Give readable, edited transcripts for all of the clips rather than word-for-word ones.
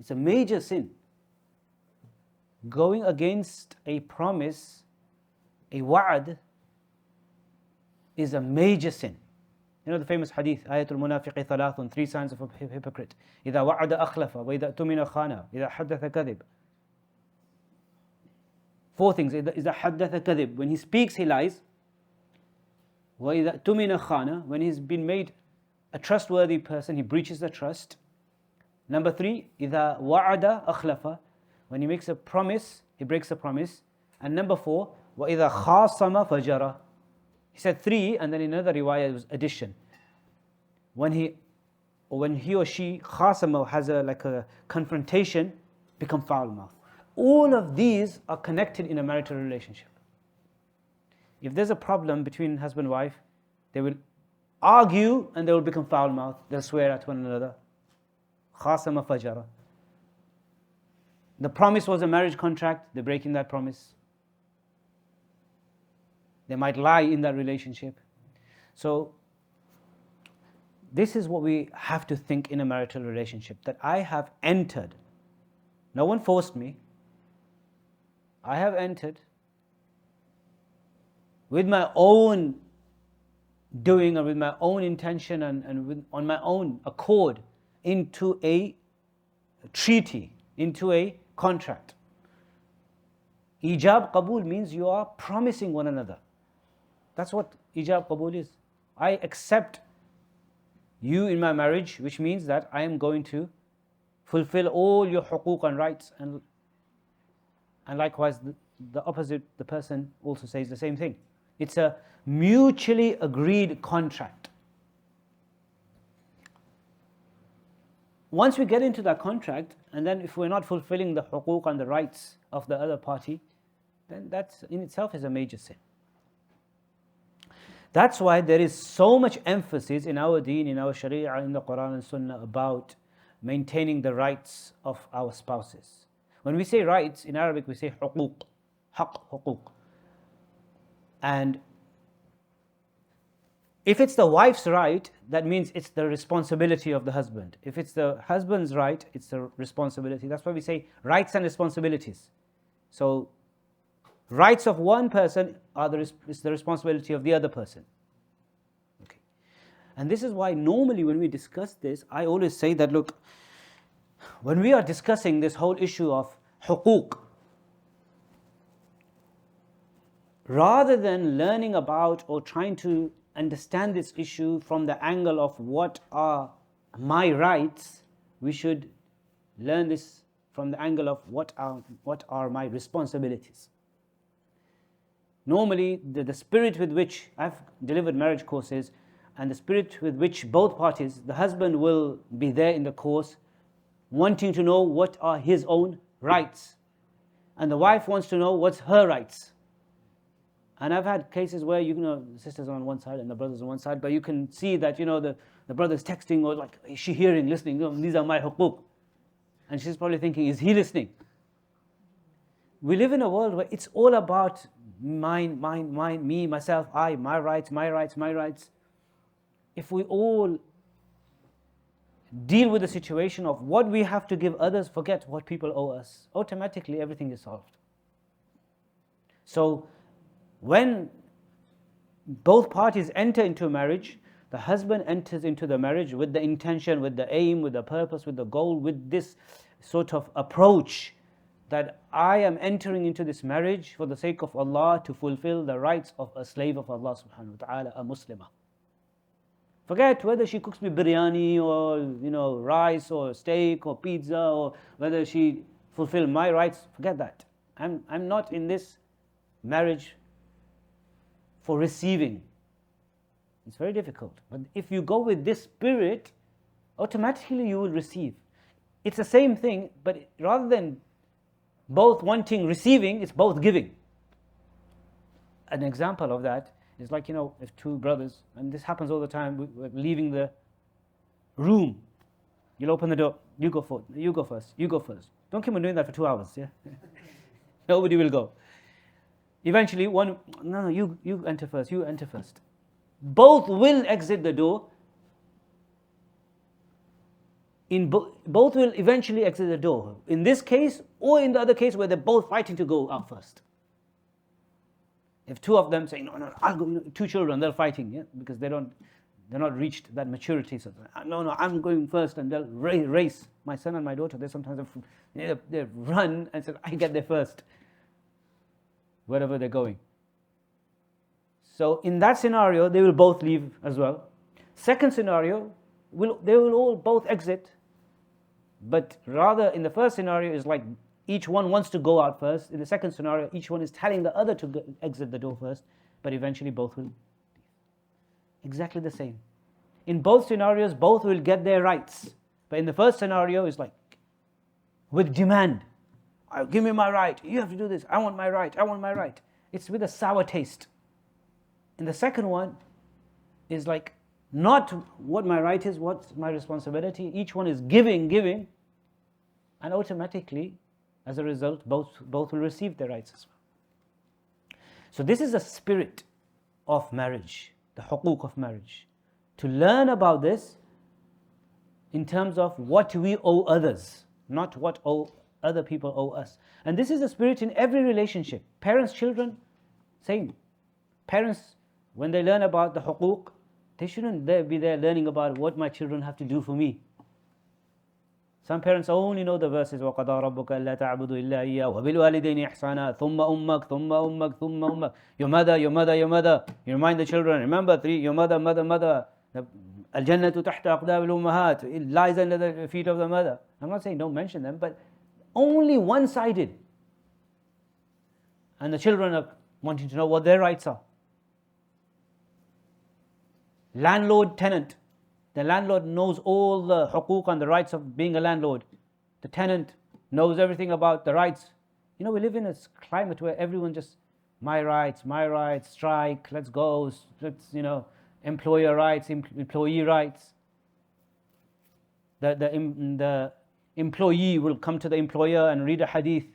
It's a major sin. Going against a promise, a wa'ad, is a major sin. You know the famous hadith, Ayatul Munafiqi Thalathun, 3 signs of a hypocrite. إِذَا وَعَدَ أَخْلَفَ وَإِذَا أُتُمِنَ خَانَ إِذَا حَدَّثَ كَذِبَ. 4 things. إِذَا حَدَّثَ كَذِبَ. When he speaks, he lies. وَإِذَا أُتُمِنَ خَانَ. When he's been made a trustworthy person, he breaches the trust. Number 3, إِذَا وَعَدَ أَخْلَفَ. When he makes a promise, he breaks a promise. And number 4, وَإِذَا خَاصَمَ فَجَرَ. He said 3, and then in another riwayah it was addition. When he or she khasama, has a confrontation, become foul mouth. All of these are connected in a marital relationship. If there's a problem between husband and wife, they will argue and they will become foul mouth. They'll swear at one another. Khasama fajara. The promise was a marriage contract, they're breaking that promise. They might lie in that relationship. So, this is what we have to think in a marital relationship, that I have entered. No one forced me. I have entered with my own doing and with my own intention and on my own accord into a treaty, into a contract. Ijab qabul means you are promising one another. That's what ijab qabul is. I accept you in my marriage, which means that I am going to fulfill all your huquq and rights, and likewise the opposite, the person also says the same thing. It's a mutually agreed contract. Once we get into that contract, and then if we're not fulfilling the huquq and the rights of the other party, then that in itself is a major sin. That's why there is so much emphasis in our deen, in our sharia, in the Quran and Sunnah about maintaining the rights of our spouses. When we say rights, in Arabic we say huquq, haq, huquq. And if it's the wife's right, that means it's the responsibility of the husband. If it's the husband's right, it's the responsibility. That's why we say rights and responsibilities. So, rights of one person is the responsibility of the other person. Okay. And this is why normally when we discuss this, I always say that, look, when we are discussing this whole issue of huquq, rather than learning about or trying to understand this issue from the angle of what are my rights, we should learn this from the angle of what are my responsibilities. Normally, the spirit with which I've delivered marriage courses, and the spirit with which both parties, the husband will be there in the course, wanting to know what are his own rights, and the wife wants to know what's her rights. And I've had cases where, the sisters are on one side and the brothers on one side, but you can see that, the brother's texting, or like, is she hearing, listening? These are my huquq. And she's probably thinking, is he listening? We live in a world where it's all about mine, me, myself, I, my rights, my rights, my rights. If we all deal with the situation of what we have to give others, forget what people owe us, automatically everything is solved. So, when both parties enter into a marriage, the husband enters into the marriage with the intention, with the aim, with the purpose, with the goal, with this sort of approach that I am entering into this marriage for the sake of Allah to fulfill the rights of a slave of Allah subhanahu wa ta'ala, a Muslimah. Forget whether she cooks me biryani or rice or steak or pizza, or whether she fulfill my rights. Forget that. I'm not in this marriage for receiving. It's very difficult. But if you go with this spirit, automatically you will receive. It's the same thing, but rather than both wanting receiving, it's both giving. An example of that is like, if two brothers, and this happens all the time, we're leaving the room. You'll open the door, you go first. Don't keep on doing that for 2 hours, yeah? Nobody will go. Eventually, you enter first. Both will exit the door. both will eventually exit the door. In this case, or in the other case where they're both fighting to go out first. If two of them say, no, I'll go, two children, they're fighting, yeah, because they're not reached that maturity. So, no, I'm going first, and they'll race. My son and my daughter, they sometimes they run and say, I get there first, wherever they're going. So in that scenario, they will both leave as well. Second scenario, they will all both exit, but rather in the first scenario is like each one wants to go out first. In the second scenario, each one is telling the other to exit the door first, but eventually both will leave. Exactly the same. In both scenarios, both will get their rights. But in the first scenario, it's like with demand. Give me my right. You have to do this. I want my right. I want my right. It's with a sour taste. In the second one, is like not what my right is, what's my responsibility. Each one is giving, and automatically, as a result, both will receive their rights as well. So this is the spirit of marriage, the huquq of marriage. To learn about this in terms of what we owe others, not what other people owe us. And this is the spirit in every relationship. Parents, children, same. Parents, when they learn about the huquq, they shouldn't be there learning about what my children have to do for me. Some parents only know the verses وَقَضَى رَبُّكَ أَلَّا تَعْبُدُوا إِلَّا إِيَّاهُ وَبِالْوَالِدَيْنِ إِحْسَانًا ثُمَّ أُمَّكَ ثُمَّ أُمَّكَ ثُمَّ أُمَّكَ. Your mother. You remind the children, remember three, your mother. الْجَنَّةُ تَحْتَ أَقْدَامِ الْأُمَّهَاتِ. It lies under the feet of the mother. I'm not saying don't mention them, but only one-sided. And the children are wanting to know what their rights are. Landlord, tenant. The landlord knows all the huquq and the rights of being a landlord. The tenant knows everything about the rights. We live in a climate where everyone just, my rights, strike, let's go, let's, employer rights, employee rights. The employee will come to the employer and read a hadith.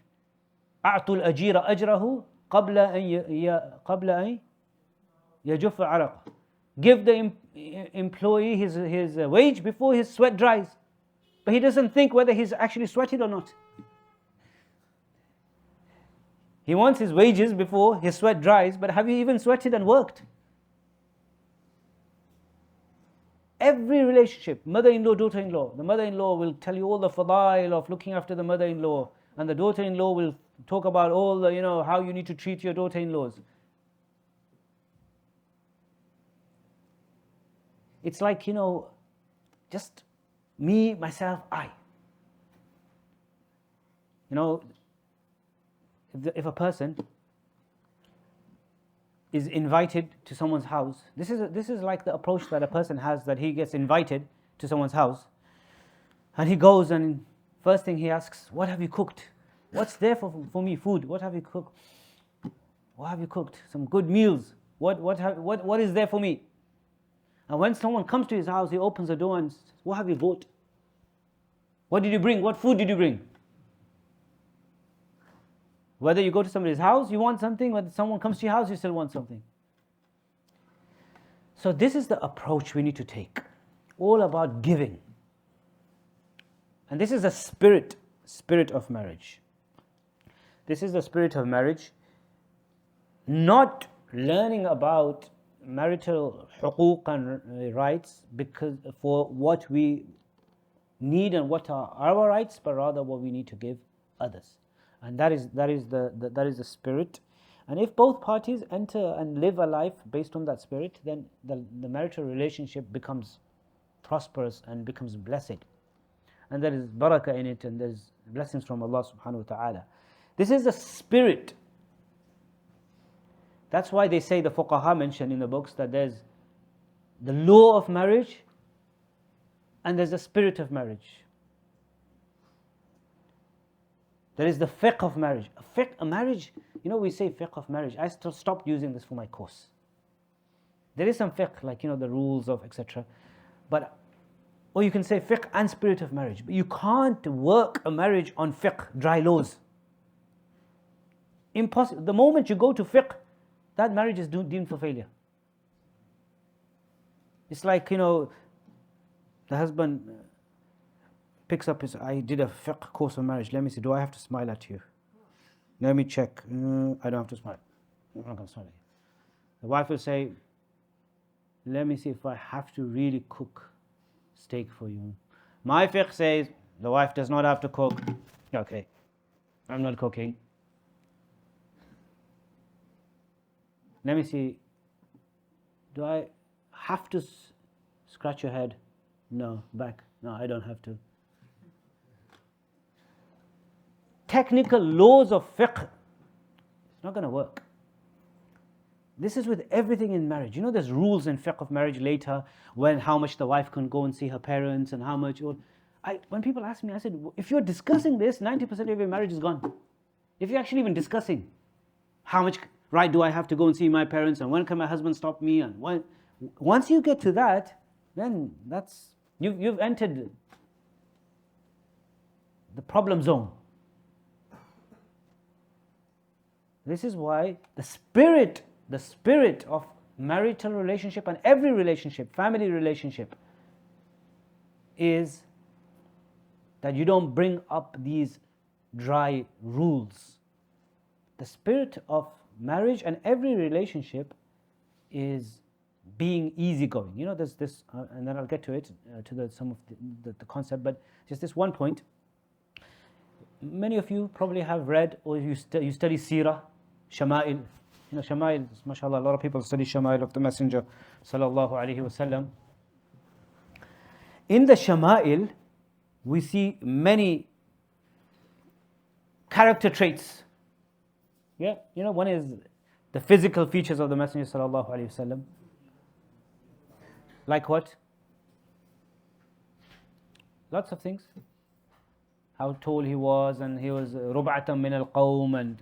أعطوا الأجير أجره قبل أن يجف عرق. Give the employee his wage before his sweat dries. But he doesn't think whether he's actually sweated or not. He wants his wages before his sweat dries, but have you even sweated and worked? Every relationship, mother-in-law, daughter-in-law, the mother-in-law will tell you all the fadail of looking after the mother-in-law, and the daughter-in-law will talk about all the, how you need to treat your daughter-in-laws. It's like, just me, myself, I. If a person is invited to someone's house, this is like the approach that a person has, that he gets invited to someone's house, and he goes and first thing he asks, what have you cooked? What's there for me? Food. What have you cooked? What have you cooked? Some good meals. What is there for me? And when someone comes to his house, he opens the door and says, what have you bought? What did you bring? What food did you bring? Whether you go to somebody's house, you want something. Whether someone comes to your house, you still want something. So this is the approach we need to take. All about giving. And this is the spirit of marriage. This is the spirit of marriage. Not learning about marital huquq and rights because for what we need and what are our rights, but rather what we need to give others. And that is the spirit. And if both parties enter and live a life based on that spirit, then the marital relationship becomes prosperous and becomes blessed. And there is barakah in it, and there is blessings from Allah subhanahu wa ta'ala. This is the spirit. That's why they say, the fuqaha mention in the books, that there's the law of marriage and there's the spirit of marriage. There is the fiqh of marriage. A marriage, we say fiqh of marriage. I still stopped using this for my course. There is some fiqh, like, the rules of etc. Or you can say fiqh and spirit of marriage. But you can't work a marriage on fiqh, dry laws. Impossible. The moment you go to fiqh, that marriage is deemed for failure. It's like, the husband picks up his, I did a fiqh course on marriage. Let me see, do I have to smile at you? Let me check. I don't have to smile. I'm not going to smile at you. The wife will say, let me see if I have to really cook steak for you. My fiqh says the wife does not have to cook. Okay, I'm not cooking. Let me see, do I have to scratch your head? No, back. No, I don't have to. Technical laws of fiqh, it's not going to work. This is with everything in marriage. You know, there's rules in fiqh of marriage later, when how much the wife can go and see her parents and how much. When people ask me, I said, if you're discussing this, 90% of your marriage is gone. If you're actually even discussing how much right do I have to go and see my parents, and when can my husband stop me, and when, once you get to that, then that's you've entered the problem zone. This is why the spirit of marital relationship and every relationship, family relationship, is that you don't bring up these dry rules. The spirit of marriage and every relationship is being easygoing. You know, there's this, and then I'll get to it, to some of the concept, but just this one point. Many of you probably have read, or you study Seerah, Shama'il. You know, Shama'il, mashallah, a lot of people study Shama'il of the Messenger, sallallahu alaihi wasallam. In the Shama'il, we see many character traits. Yeah, you know, one is the physical features of the Messenger, sallallahu alaihi wasallam. Like what? Lots of things. How tall he was, and he was rub'atan min al-qawm, and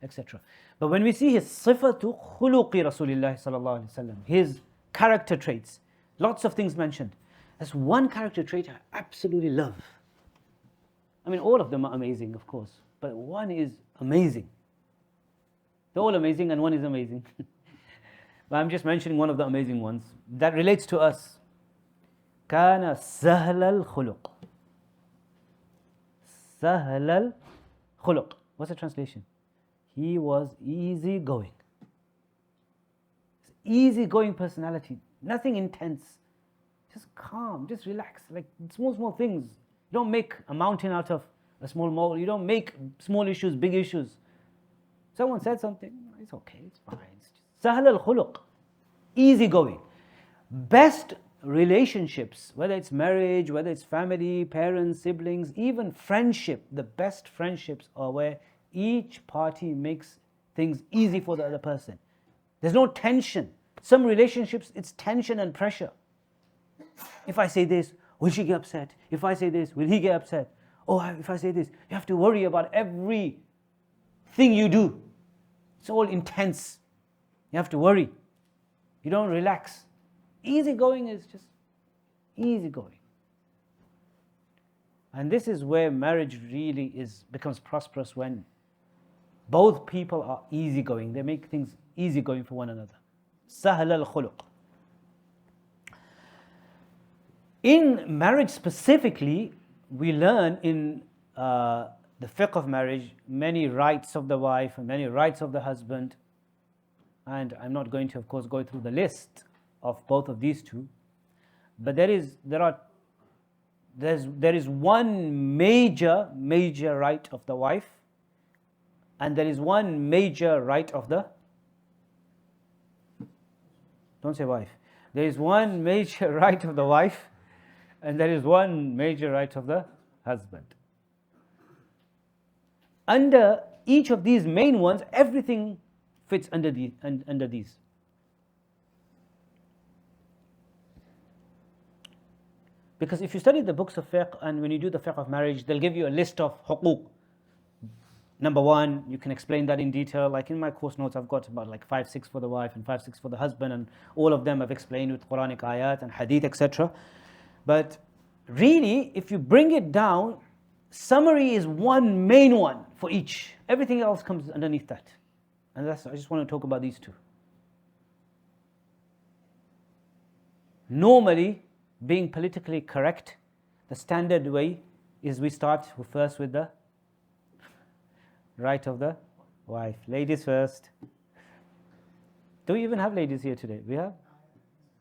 etc. But when we see his sifatu khuluqi Rasulullah sallallahu alaihi wasallam, his character traits, lots of things mentioned. There's one character trait I absolutely love. I mean, all of them are amazing, of course, but one is amazing. They're all amazing, and one is amazing. But I'm just mentioning one of the amazing ones that relates to us. Kana sahl al-khuluq. Sahl al-khuluq. What's the translation? He was easygoing. Easygoing personality. Nothing intense. Just calm, just relax. Like small things. You don't make a mountain out of a small mole. You don't make small issues big issues. Someone said something, it's okay, it's fine. Sahl al-khuluq, easygoing. Best relationships, whether it's marriage, whether it's family, parents, siblings, even friendship, the best friendships are where each party makes things easy for the other person. There's no tension. Some relationships, it's tension and pressure. If I say this, will she get upset? If I say this, will he get upset? Oh, if I say this, you have to worry about every thing you do. It's all intense. You have to worry. You don't relax. Easygoing is just easygoing. And this is where marriage really becomes prosperous, when both people are easygoing. They make things easygoing for one another. Sahl al-khuluq. In marriage specifically, we learn in the fiqh of marriage many rights of the wife and many rights of the husband. And I'm not going to, of course, go through the list of both of these two. But there is one major right of the wife, and there is one major right of the, don't say wife. There is one major right of the wife, and there is one major right of the husband. Under each of these main ones, everything fits under these. Because if you study the books of fiqh, and when you do the fiqh of marriage, they'll give you a list of huquq. Number one, you can explain that in detail. Like in my course notes, I've got about like 5-6 for the wife and 5-6 for the husband, and all of them I've explained with Quranic ayat and hadith, etc. But really, if you bring it down, summary is one main one for each. Everything else comes underneath that. And I just want to talk about these two. Normally, being politically correct, The standard way is we start first with the right of the wife. Ladies first. Do we even have ladies here today? We have?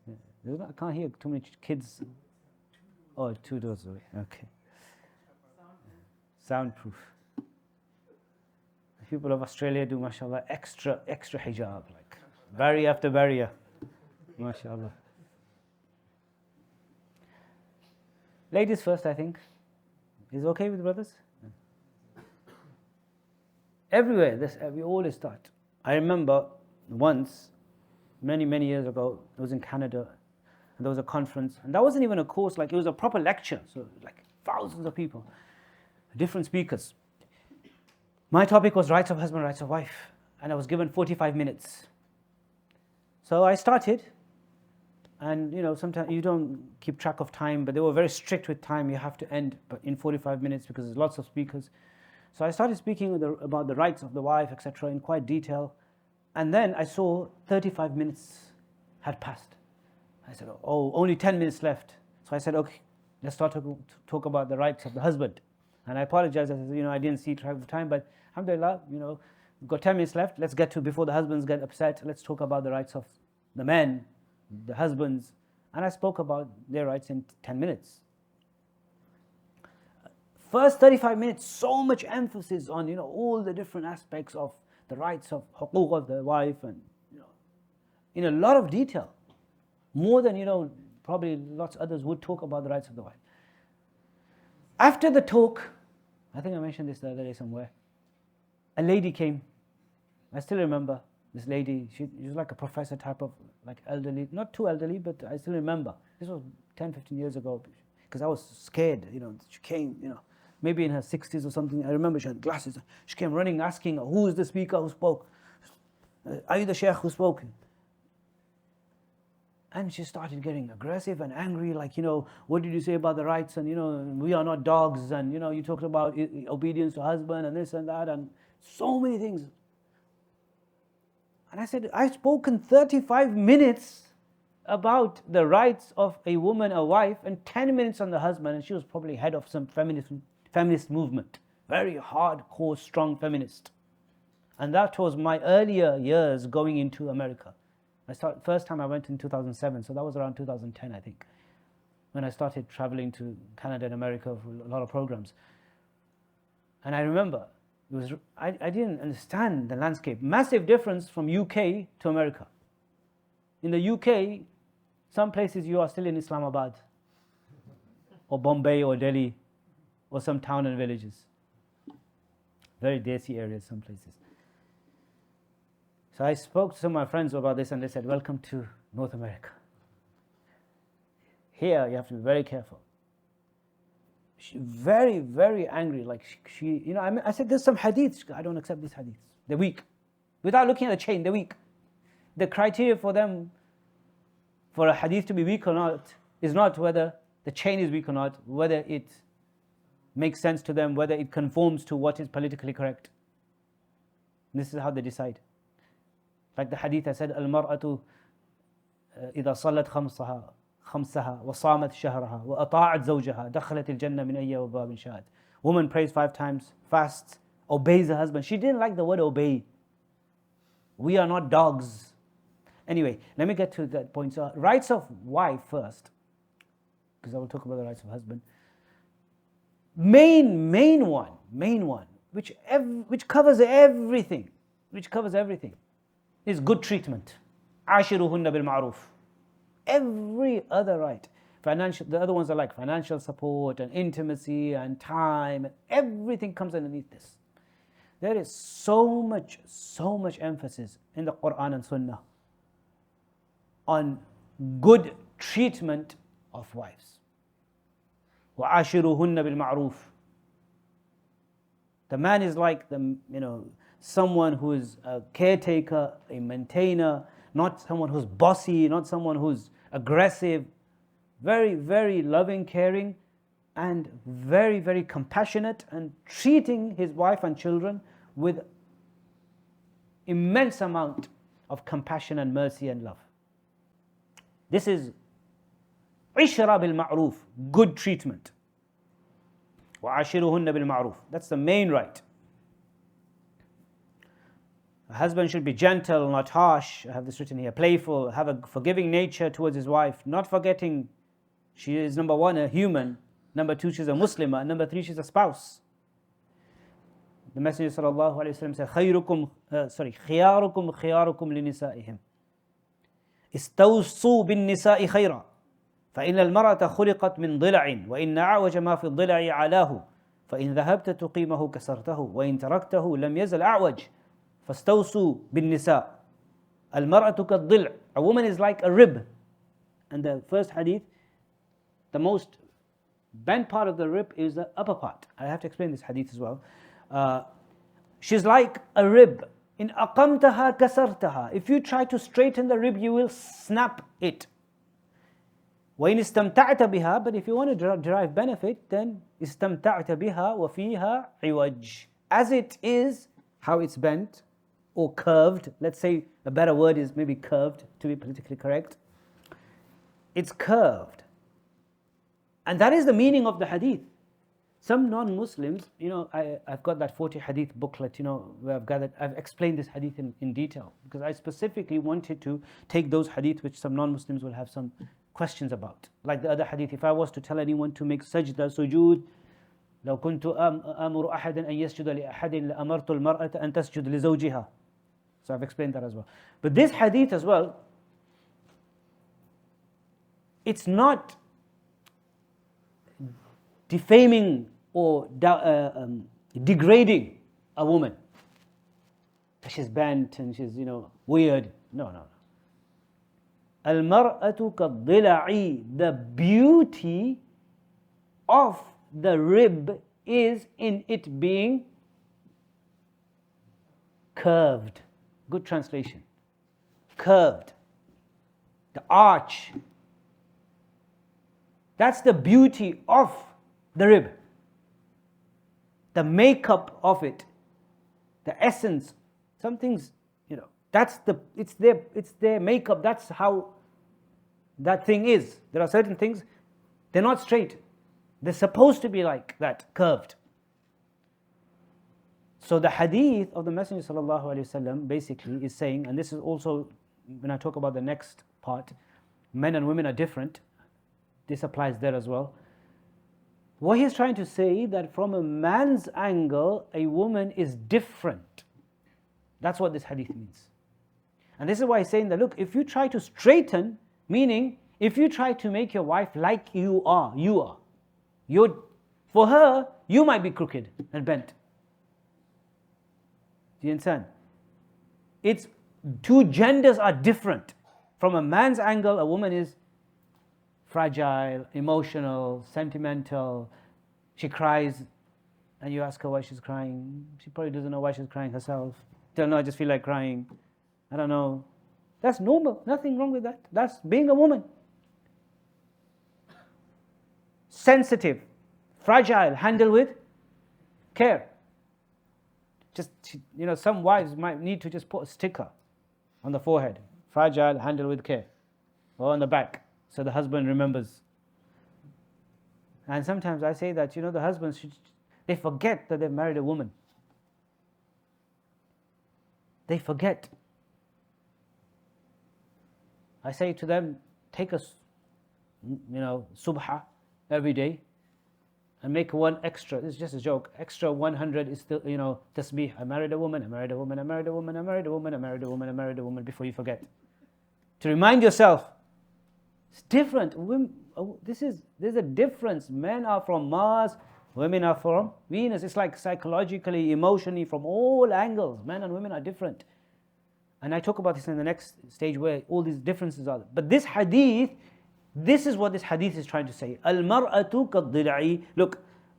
Yeah. I can't hear too many kids. Oh, 2 doors away. Okay. Soundproof. The people of Australia do, mashallah, extra hijab, like barrier after barrier. Mashallah. Ladies first, I think. Is it okay with brothers? Everywhere, we always start. I remember once, many years ago, I was in Canada, and there was a conference, and that wasn't even a course, like it was a proper lecture, so like thousands of people, different speakers. My topic was rights of husband, rights of wife, and I was given 45 minutes. So I started, and sometimes you don't keep track of time, but they were very strict with time. You have to end in 45 minutes because there's lots of speakers. So I started speaking about the rights of the wife, etc., in quite detail. And then I saw 35 minutes had passed. I said, oh, only 10 minutes left. So I said, okay, let's start to talk about the rights of the husband. And I apologize, I said, I didn't see track of time, but alhamdulillah, we've got 10 minutes left. Let's get to, before the husbands get upset, let's talk about the rights of the men, the husbands. And I spoke about their rights in 10 minutes. First 35 minutes, so much emphasis on, all the different aspects of the rights of huquq of the wife, and, in a lot of detail. More than, probably lots others would talk about the rights of the wife. After the talk, I think I mentioned this the other day somewhere, a lady came. I still remember this lady. She was like a professor type of, like elderly, not too elderly, but I still remember. This was 10, 15 years ago, because I was scared, she came, maybe in her 60s or something. I remember she had glasses. She came running asking, who is the speaker who spoke? Are you the sheikh who spoke? And she started getting aggressive and angry, like, what did you say about the rights? And, we are not dogs. And, you talked about obedience to husband and this and that and so many things. And I said, I've spoken 35 minutes about the rights of a woman, a wife, and 10 minutes on the husband. And she was probably head of some feminist movement. Very hardcore, strong feminist. And that was my earlier years going into America. First time I went in 2007, so that was around 2010, I think, when I started traveling to Canada and America for a lot of programs. And I remember, I didn't understand the landscape. Massive difference from UK to America. In the UK, some places you are still in Islamabad, or Bombay, or Delhi, or some town and villages. Very desi areas, some places. So I spoke to some of my friends about this, and they said, welcome to North America. Here, you have to be very careful. She very, very angry. Like she I said, there's some hadiths. I don't accept these hadiths. They're weak. Without looking at the chain, they're weak. The criteria for them, for a hadith to be weak or not, is not whether the chain is weak or not, whether it makes sense to them, whether it conforms to what is politically correct. This is how they decide. Like the hadith I said, Al-mar'atu إذا صلت خمسها وصامت شهرها وأطاعت زوجها دخلت الجنة من أي باب شاءت. Woman prays 5 times, fasts, obeys her husband. She didn't like the word obey. We are not dogs. Anyway, let me get to that point. So, rights of wife first, because I will talk about the rights of husband. Main one, which covers everything, is good treatment. عاشروهن بالمعروف. Every other right, financial, the other ones are like financial support and intimacy and time, everything comes underneath this. There is so much emphasis in the Quran and Sunnah on good treatment of wives. وَعَاشِرُهُنَّ بِالْمَعْرُوفِ. The man is like someone who is a caretaker, a maintainer, not someone who's bossy, not someone who's aggressive, very, very loving, caring, and very, very compassionate, and treating his wife and children with immense amount of compassion and mercy and love. This is ishra bil ma'roof, good treatment. وَعَاشِرُهُنَّ بِالْمَعْرُوفِ. That's the main right. A husband should be gentle, not harsh. I have this written here. Playful, have a forgiving nature towards his wife, not forgetting she is, number one, a human. Number two, she's a Muslimah. And number three, she's a spouse. The Messenger sallallahu alaihi wasallam said, خِيَارُكُمْ خِيَارُكُمْ لِنِسَائِهِمْ اسْتَوْصُوا بِالنِّسَاءِ خَيْرًا فإن المرأة خلقت من ضلع وإن أعوج ما في الضلع علاه فإن ذهبت تقيمه كسرته وإن تركته لم يزل أعوج فاستوصوا بالنساء المرأة كالضلع. A woman is like a rib. And the first hadith, the most bent part of the rib is the upper part. I have to explain this hadith as well. She's like a rib. In أقمتها كسرتها. If you try to straighten the rib, you will snap it. وإن استمتعت بها, but if you want to derive benefit, then استمتعت بها وفيها عوج. As it is, how it's bent or curved. Let's say a better word is maybe curved to be politically correct. It's curved. And that is the meaning of the hadith. Some non-Muslims, I've got that 40 hadith booklet, where I've explained this hadith in detail, because I specifically wanted to take those hadith which some non-Muslims will have some questions about. Like the other hadith, if I was to tell anyone to make sajda, sujood, لو كنت أمر أحدا أن يسجد لأحد لأمرت المرأة أن تسجد لزوجها. So I've explained that as well. But this hadith as well, it's not defaming or degrading a woman. She's bent and she's, weird. No. Al-mar'atu kad-dila'i. The beauty of the rib is in it being curved. Good translation. Curved. The arch. That's the beauty of the rib. The makeup of it. The essence. Some things, it's their makeup. That's how that thing is. There are certain things, they're not straight. They're supposed to be like that, curved. So the hadith of the Messenger sallallahu alaihi wasallam basically is saying, and this is also when I talk about the next part, men and women are different. This applies there as well. What he's trying to say that from a man's angle, a woman is different. That's what this hadith means. And this is why he's saying that, look, if you try to straighten, meaning if you try to make your wife like you are. For her, you might be crooked and bent. Do you understand? It's two genders are different. From a man's angle, a woman is fragile, emotional, sentimental. She cries, and you ask her why she's crying. She probably doesn't know why she's crying herself. Don't know, I just feel like crying. I don't know. That's normal. Nothing wrong with that. That's being a woman. Sensitive, fragile, handle with care. Just, some wives might need to just put a sticker on the forehead. Fragile, handle with care. Or on the back, so the husband remembers. And sometimes I say that, the husbands, they forget that they've married a woman. They forget. I say to them, take a, subha every day and make one extra. It's just a joke. Extra 100 is still, tasbih. I married a woman, I married a woman, I married a woman, I married a woman, I married a woman, I married a woman, before you forget. To remind yourself, it's different. There's a difference. Men are from Mars, women are from Venus. It's like psychologically, emotionally, from all angles. Men and women are different. And I talk about this in the next stage where all these differences are. But this hadith, this is what this hadith is trying to say. Al-mar'atu kad-dila'i. Look,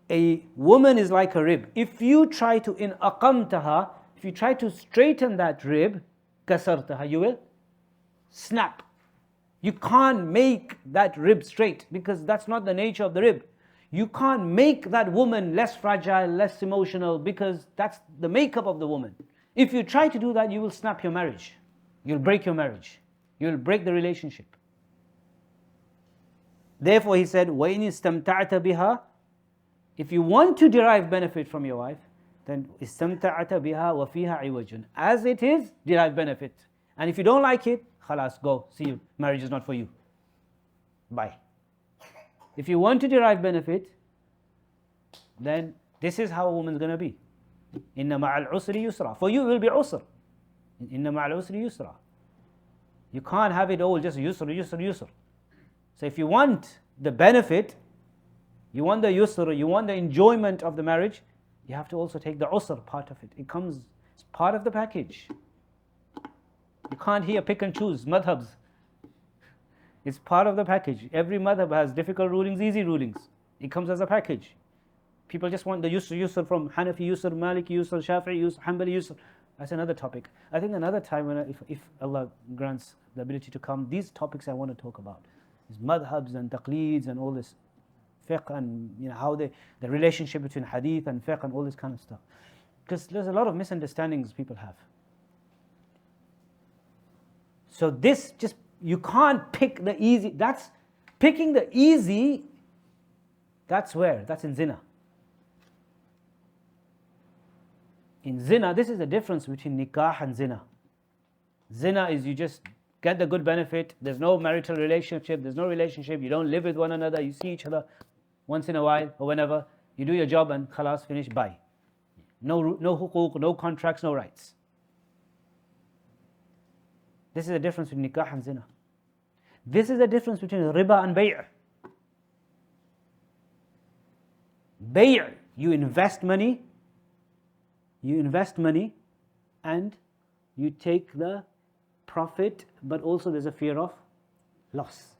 a woman is like a rib. If you try to, if you try to straighten that rib, kasartaha, you will snap. You can't make that rib straight, because that's not the nature of the rib. You can't make that woman less fragile, less emotional, because that's the makeup of the woman. If you try to do that, you will snap your marriage. You'll break your marriage. You'll break the relationship. Therefore he said, وَإِنِ اسْتَمْتَعْتَ بِهَا If you want to derive benefit from your wife, then istamta'ata biha wa fiha iwajun. As it is, derive benefit. And if you don't like it, khalas, go, see you. Marriage is not for you. Bye. If you want to derive benefit, then this is how a woman's going to be. Inna ma'al usri yusra. For you, it will be usr. Inna ma'al usri yusra. You can't have it all just yusr, yusr, yusr. So if you want the benefit, you want the yusr, you want the enjoyment of the marriage, you have to also take the usr part of it. It's part of the package. You can't here pick and choose madhabs. It's part of the package. Every madhab has difficult rulings, easy rulings. It comes as a package. People just want the yusr from Hanafi yusr, Maliki yusr, Shafi'i yusr, Hanbali yusr. That's another topic. I think another time when if Allah grants the ability to come, these topics I want to talk about. These madhabs and taqleeds and all this fiqh and how the relationship between hadith and fiqh and all this kind of stuff. Because there's a lot of misunderstandings people have. So this just, you can't pick the easy. That's picking the easy. That's where? That's in zina. In zina, this is the difference between nikah and zina. Zina is you just get the good benefit. There's no marital relationship. There's no relationship. You don't live with one another. You see each other once in a while or whenever. You do your job and khalas, finish, bye. No huquq, no contracts, no rights. This is the difference between nikah and zina. This is the difference between riba and bay'. Bay', you invest money and you take the profit, but also there's a fear of loss.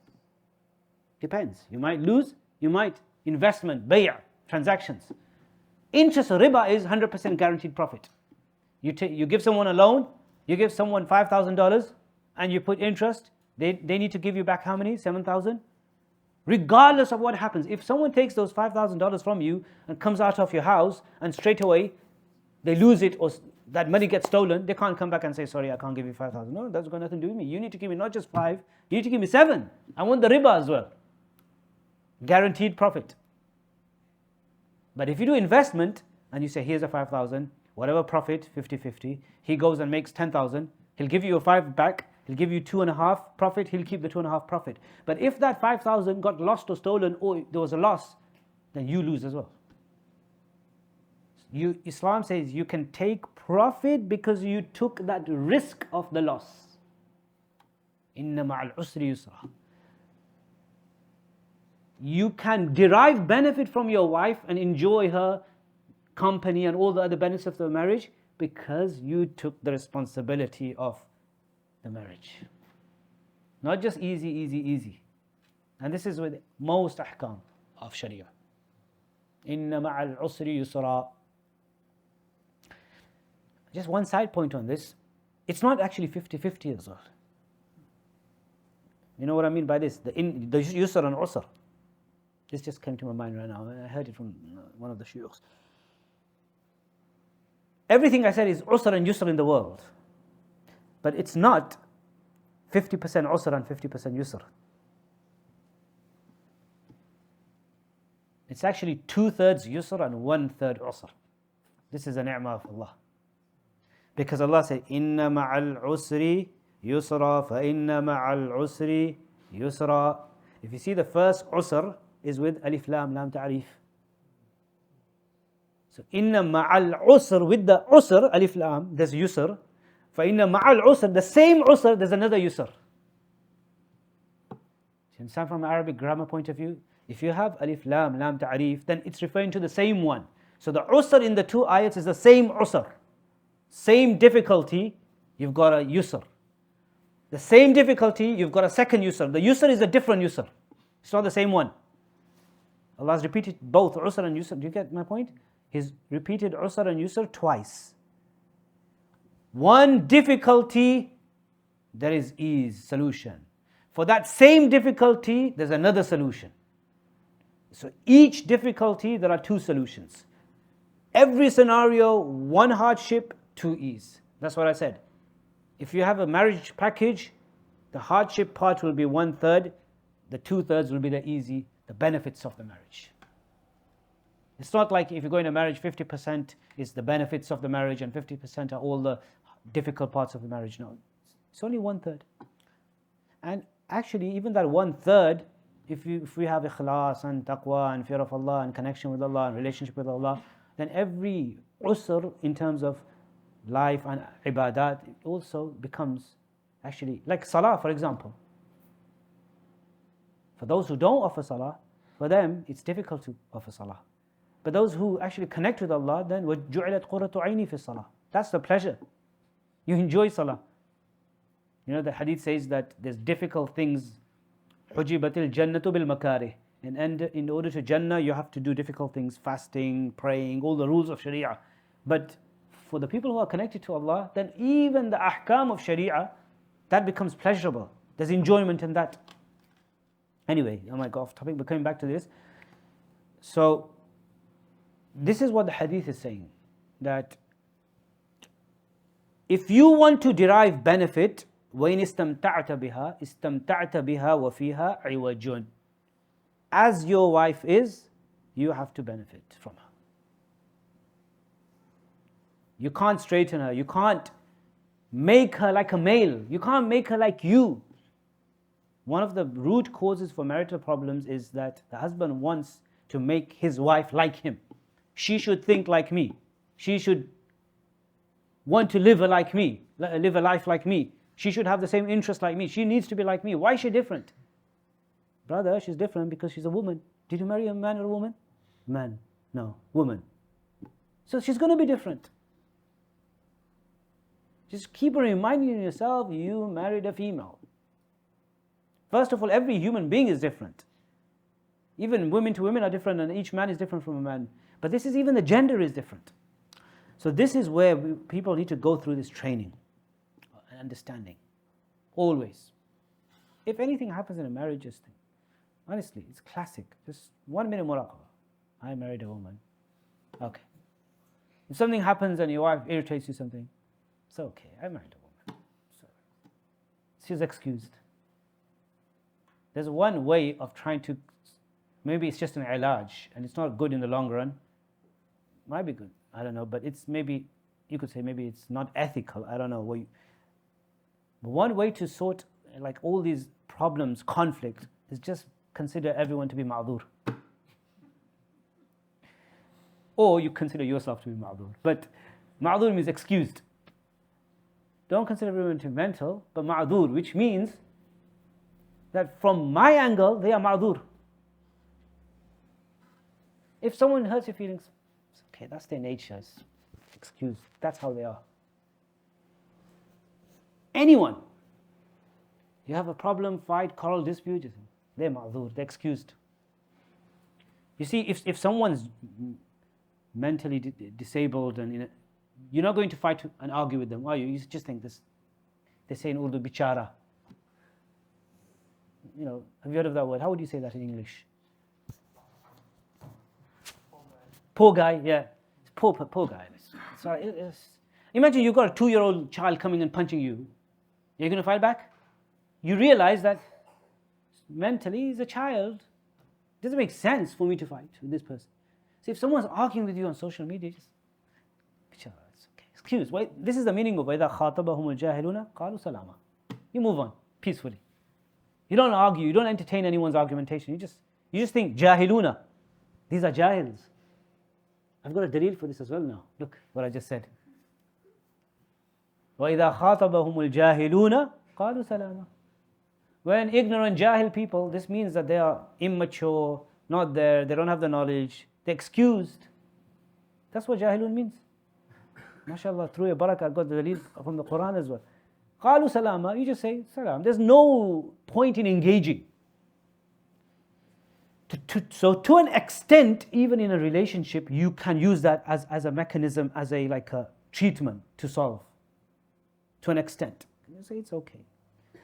Depends. You might lose, you might investment, bay', transactions. Interest riba is 100% guaranteed profit. You give someone a loan, you give someone $5,000 and you put interest, they need to give you back how many? 7,000? Regardless of what happens. If someone takes those $5,000 from you and comes out of your house and straight away they lose it or that money gets stolen, they can't come back and say, sorry, I can't give you 5,000. No, that's got nothing to do with me. You need to give me not just 5, you need to give me 7. I want the riba as well. Guaranteed profit. But if you do investment and you say, here's a 5,000, whatever profit, 50-50, he goes and makes 10,000, he'll give you a 5 back, he'll give you 2.5 profit, he'll keep the 2.5 profit. But if that 5,000 got lost or stolen or there was a loss, then you lose as well. Islam says you can take profit because you took that risk of the loss. Inna ma'al usri yusra. You can derive benefit from your wife and enjoy her company and all the other benefits of the marriage because you took the responsibility of the marriage. Not just easy. And this is with most ahkam of Sharia. Inna ma'al usri yusra. Just one side point on this. It's not actually 50-50 as well. You know what I mean by this? The yusr and usr. This just came to my mind right now. I heard it from one of the shuyukhs. Everything I said is usr and yusr in the world. But it's not 50% usr and 50% yusr. It's actually 2/3 yusr and 1/3 usr. This is a ni'mah of Allah. Because Allah said, Inna ma'al usri yusra, fa inna ma'al usri yusra. If you see the first usr is with alif lam ta'rif. So inna ma'al usr, with the usr, alif lam, there's yusr. Fa inna ma'al usr, the same usr, there's another yusr. You understand from an Arabic grammar point of view? If you have alif lam ta'rif, then it's referring to the same one. So the usr in the two ayats is the same usr. Same difficulty, you've got a yusr. The same difficulty, you've got a second yusr. The yusr is a different yusr. It's not the same one. Allah has repeated both usr and yusr. Do you get my point? He's repeated usr and yusr twice. One difficulty, there is ease, solution. For that same difficulty, there's another solution. So each difficulty, there are 2 solutions. Every scenario, 1 hardship, 2 ease. That's what I said. If you have a marriage package, the hardship part will be 1/3, the 2/3 will be the easy, the benefits of the marriage. It's not like if you go into marriage, 50% is the benefits of the marriage and 50% are all the difficult parts of the marriage. No, it's only 1/3. And actually, even that 1/3, if we have ikhlas and taqwa and fear of Allah and connection with Allah and relationship with Allah, then every usr in terms of life and ibadat also becomes actually like salah, for example. For those who don't offer salah, for them it's difficult to offer salah. But those who actually connect with Allah, then وَجُعِلَتْ قُرَّةُ عَيْنِي فِي الصَّلَاةِ. That's the pleasure. You enjoy salah. You know, the hadith says that there's difficult things. حُجِبَتِ الْجَنَّةُ بِالْمَكَارِهِ. And in order to Jannah, you have to do difficult things, fasting, praying, all the rules of Sharia. But for the people who are connected to Allah, then even the ahkam of Sharia, that becomes pleasurable. There's enjoyment in that. Anyway, I might go off topic, but coming back to this. So, this is what the hadith is saying, that if you want to derive benefit, وَإِنِ اسْتَمْتَعْتَ بِهَا اسْتَمْتَعْتَ بِهَا وَفِيهَا عِوَجٌ. As your wife is, you have to benefit from her. You can't straighten her. You can't make her like a male. You can't make her like you. One of the root causes for marital problems is that the husband wants to make his wife like him. She should think like me. She should want to live like me, live a life like me. She should have the same interests like me. She needs to be like me. Why is she different? Brother, she's different because she's a woman. Did you marry a man or a woman? Man. No, woman. So she's going to be different. Just keep reminding yourself you married a female. First of all, every human being is different. Even women to women are different, and each man is different from a man. But this is even the gender is different. So this is where people need to go through this training and understanding. Always. If anything happens in a marriage, just think. Honestly, it's classic. Just 1 minute muraqabah. I married a woman. Okay. If something happens and your wife irritates you something, it's okay. I married a woman. So she's excused. There's one way of trying to, maybe it's just an ilaj and it's not good in the long run. Might be good, I don't know, but it's maybe, you could say maybe it's not ethical, I don't know. But one way to sort like all these problems, conflict, is just consider everyone to be ma'dur. Or you consider yourself to be ma'dur. But ma'dur means excused. Don't consider everyone to be mental, but ma'dur, which means that from my angle, they are ma'dur. If someone hurts your feelings, it's okay, that's their nature, it's excused. That's how they are. Anyone, you have a problem, fight, quarrel, dispute, they're ma'dur, they're excused. You see, if someone's mentally disabled, and you're not going to fight and argue with them, are you? You just think this. They say in Urdu, bichara. You know, have you heard of that word? How would you say that in English? Poor guy, yeah. Poor guy. Imagine you've got a 2-year-old child coming and punching you. You're going to fight back? You realize that mentally he's a child. It doesn't make sense for me to fight with this person. So if someone's arguing with you on social media, just, it's okay. Excuse. Why? This is the meaning of وَإِذَا خَاطَبَهُمُ الْجَاهِلُونَ قَالُوا سَلَامًا. You move on peacefully. You don't argue. You don't entertain anyone's argumentation. You just think jahiluna. These are jahils. I've got a dalil for this as well now. Look what I just said. وَإِذَا خَاطَبَهُمُ الْجَاهِلُونَ قَالُوا سَلَامًا. When ignorant jahil people, this means that they are immature, not there, they don't have the knowledge, they're excused. That's what jahilun means. MashaAllah, through your barakah, I got the dalil from the Quran as well. قَالُوا سَلَامًا. You just say salam. There's no point in engaging. So to an extent, even in a relationship, you can use that as a mechanism, as a treatment to solve. To an extent. You say it's okay.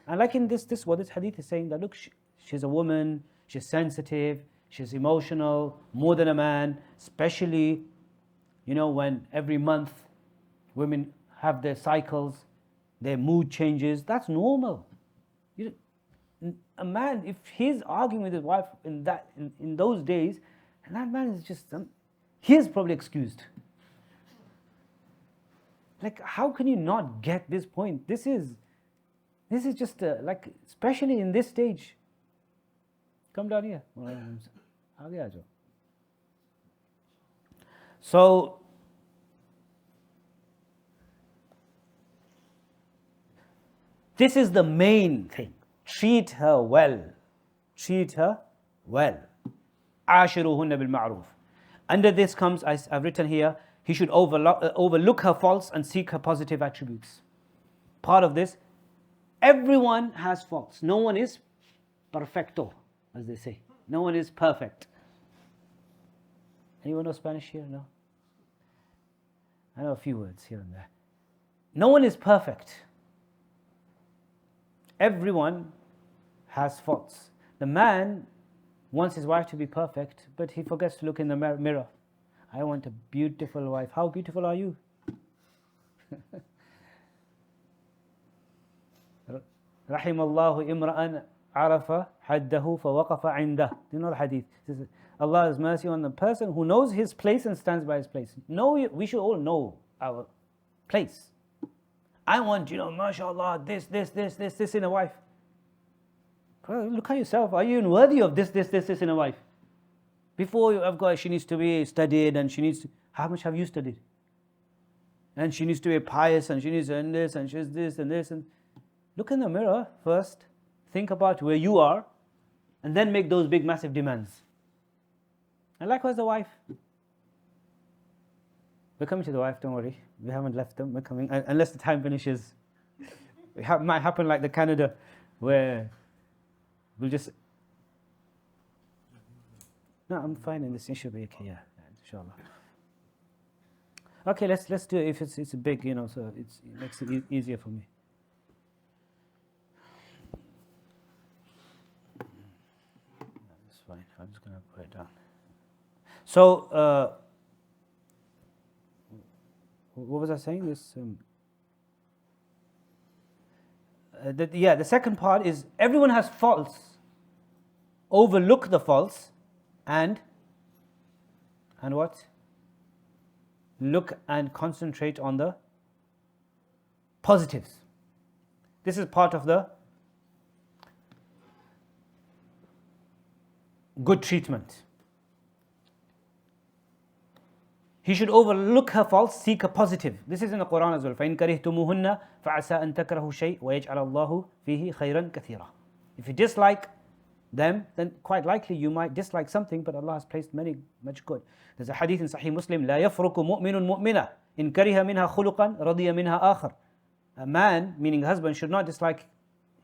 And like in this what this hadith is saying, that look, she's a woman, she's sensitive, she's emotional, more than a man, especially, when every month women have their cycles, their mood changes, that's normal. A man, if he's arguing with his wife in those days, and that man is just, he is probably excused. Like, how can you not get this point? This is just like, especially in this stage. Come down here. So, this is the main thing. Treat her well. Treat her well. عاشروهن بالمعروف. Under this comes, I've written here, he should overlook her faults and seek her positive attributes. Part of this, everyone has faults. No one is perfecto, as they say. No one is perfect. Anyone know Spanish here? No? I know a few words here and there. No one is perfect. Everyone has faults. The man wants his wife to be perfect, but he forgets to look in the mirror. I want a beautiful wife. How beautiful are you? رحم الله امرأ عرف حده فوقف عنده. Do you know the hadith? Allah has mercy on the person who knows his place and stands by his place. We should all know our place. I want, mashallah, this in a wife. Look at yourself. Are you even worthy of this in a wife? Before you have got, she needs to be studied, and how much have you studied? And she needs to be pious, and she needs to and this, and she's this and this. And look in the mirror first. Think about where you are, and then make those big, massive demands. And likewise the wife. We're coming to the wife, don't worry. We haven't left them, we're coming, unless the time finishes. It might happen like the Canada, where we'll just... No, I'm fine in this issue, okay, yeah, inshallah. Okay, let's do it if it's big, so it makes it easier for me. That's fine, I'm just going to put it down. So, what was I saying? The second part is everyone has faults. Overlook the faults and what? Look and concentrate on the positives. This is part of the good treatment. He should overlook her faults, seek a positive. This is in the Quran as well. فَإِن كَرِهْتُمُوهُنَّ فَعَسَىٰ أَن تَكْرَهُ شَيْءٍ وَيَجْعَلَ اللَّهُ فِيهِ خَيْرًا كَثِيرًا. If you dislike them, then quite likely you might dislike something, but Allah has placed much good. There's a hadith in Sahih Muslim, لا يفرق مؤمن مؤمنة إن كره منها خلقا رضي منها آخر. A man, meaning a husband, should not dislike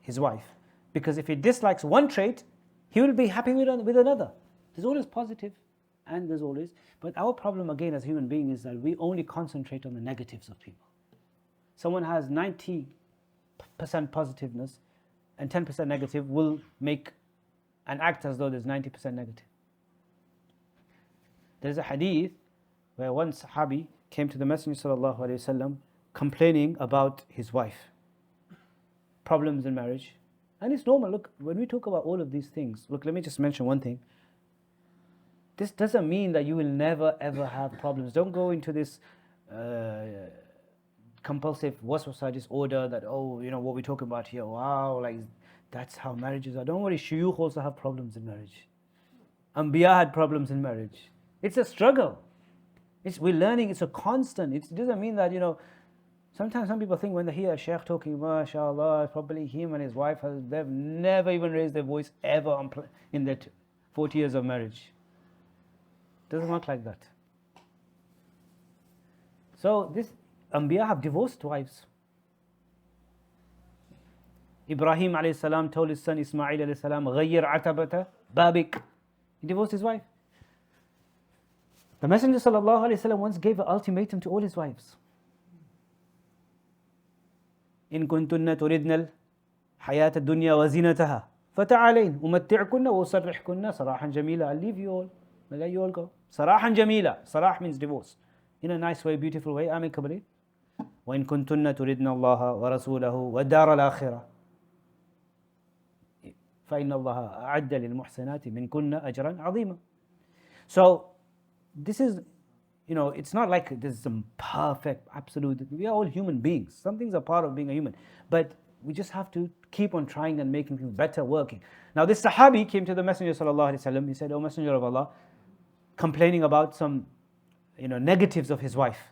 his wife, because if he dislikes one trait, he will be happy with another. There's always positive, and there's always... But our problem again as human beings is that we only concentrate on the negatives of people. Someone has 90% positiveness and 10% negative will make and act as though there's 90% negative. There's a hadith where one Sahabi came to the Messenger ﷺ complaining about his wife, problems in marriage. And it's normal. Look, when we talk about all of these things, look, let me just mention one thing. This doesn't mean that you will never ever have problems. Don't go into this compulsive waswasa disorder that, what we're talking about here, wow, like that's how marriages are. Don't worry, shuyukh also have problems in marriage. Anbiya had problems in marriage. It's a struggle. We're learning, it's a constant. It doesn't mean that, sometimes some people think when they hear a sheikh talking, mashallah, probably him and his wife, they've never even raised their voice ever in their 40 years of marriage. It doesn't work like that. So this Anbiya have divorced wives. Ibrahim alayhi salam told his son Ismail alayhi salam, غَيِّرْ عَتَبَةَ بَابِكَ. He divorced his wife. The Messenger sallallahu alayhi wasallam once gave an ultimatum to all his wives. إن كنتن تردن الحياة الدنيا وزينتها فتعالين أمتعكن وأسرحكن سراحا جميلا. I'll leave you all. I'll let you all go. Sarahan jamila. Sarah means divorce. In a nice way, beautiful way, amicably. وإن كنتن تردن الله ورسوله والدار الآخرة فإن الله أعد للمحسنات منكن أجرا عظيما. So this is it's not like there's some perfect, absolute. We are all human beings. Some things are part of being a human. But we just have to keep on trying and making things better, working. Now this Sahabi came to the Messenger sallallahu alaihi wasallam. He said, "O Messenger of Allah," complaining about some, negatives of his wife.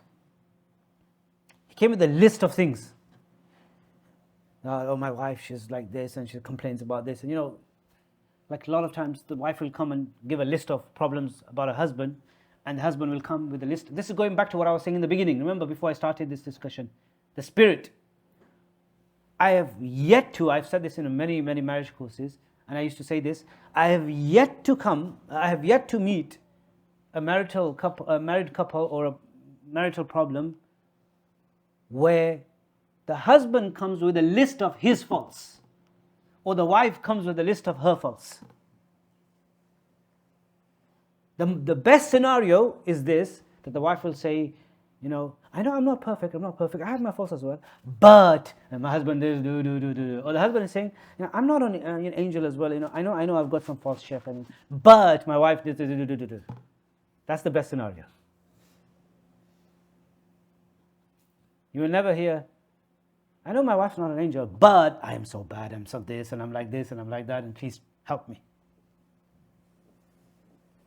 He came with a list of things. Oh, my wife, she's like this, and she complains about this. And like a lot of times, the wife will come and give a list of problems about her husband, and the husband will come with a list. This is going back to what I was saying in the beginning. Remember, before I started this discussion, the spirit. I've said this in many, many marriage courses, and I used to say this, I have yet to meet a married couple or a marital problem where the husband comes with a list of his faults, or the wife comes with a list of her faults. The best scenario is this, that the wife will say, I know I'm not perfect, I have my faults as well, but, and my husband is do. Or the husband is saying, I'm not an angel as well, I know I've got some faults, chef, but my wife did do. That's the best scenario. You will never hear, I know my wife's not an angel, but I am so bad, I'm so this, and I'm like this, and I'm like that, and please help me.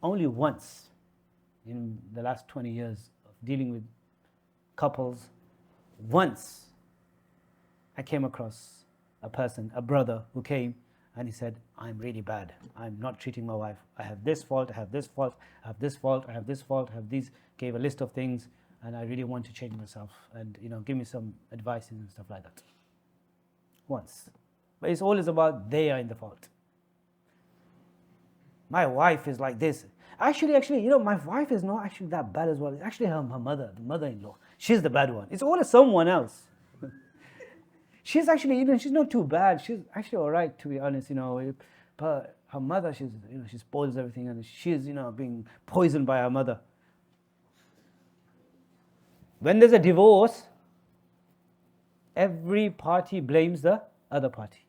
Only once in the last 20 years of dealing with couples, once I came across a person, a brother who came and he said, I'm really bad. I'm not treating my wife. I have this fault, I have this fault, I have this fault, I have this fault, I have these, gave a list of things, and I really want to change myself, and give me some advice and stuff like that. Once. But it's always about they are in the fault. My wife is like this. Actually, my wife is not actually that bad as well. It's actually her mother, the mother-in-law. She's the bad one. It's always someone else. She's actually, she's not too bad. She's actually all right, to be honest, But her mother, she spoils everything, and she's, being poisoned by her mother. When there's a divorce, every party blames the other party.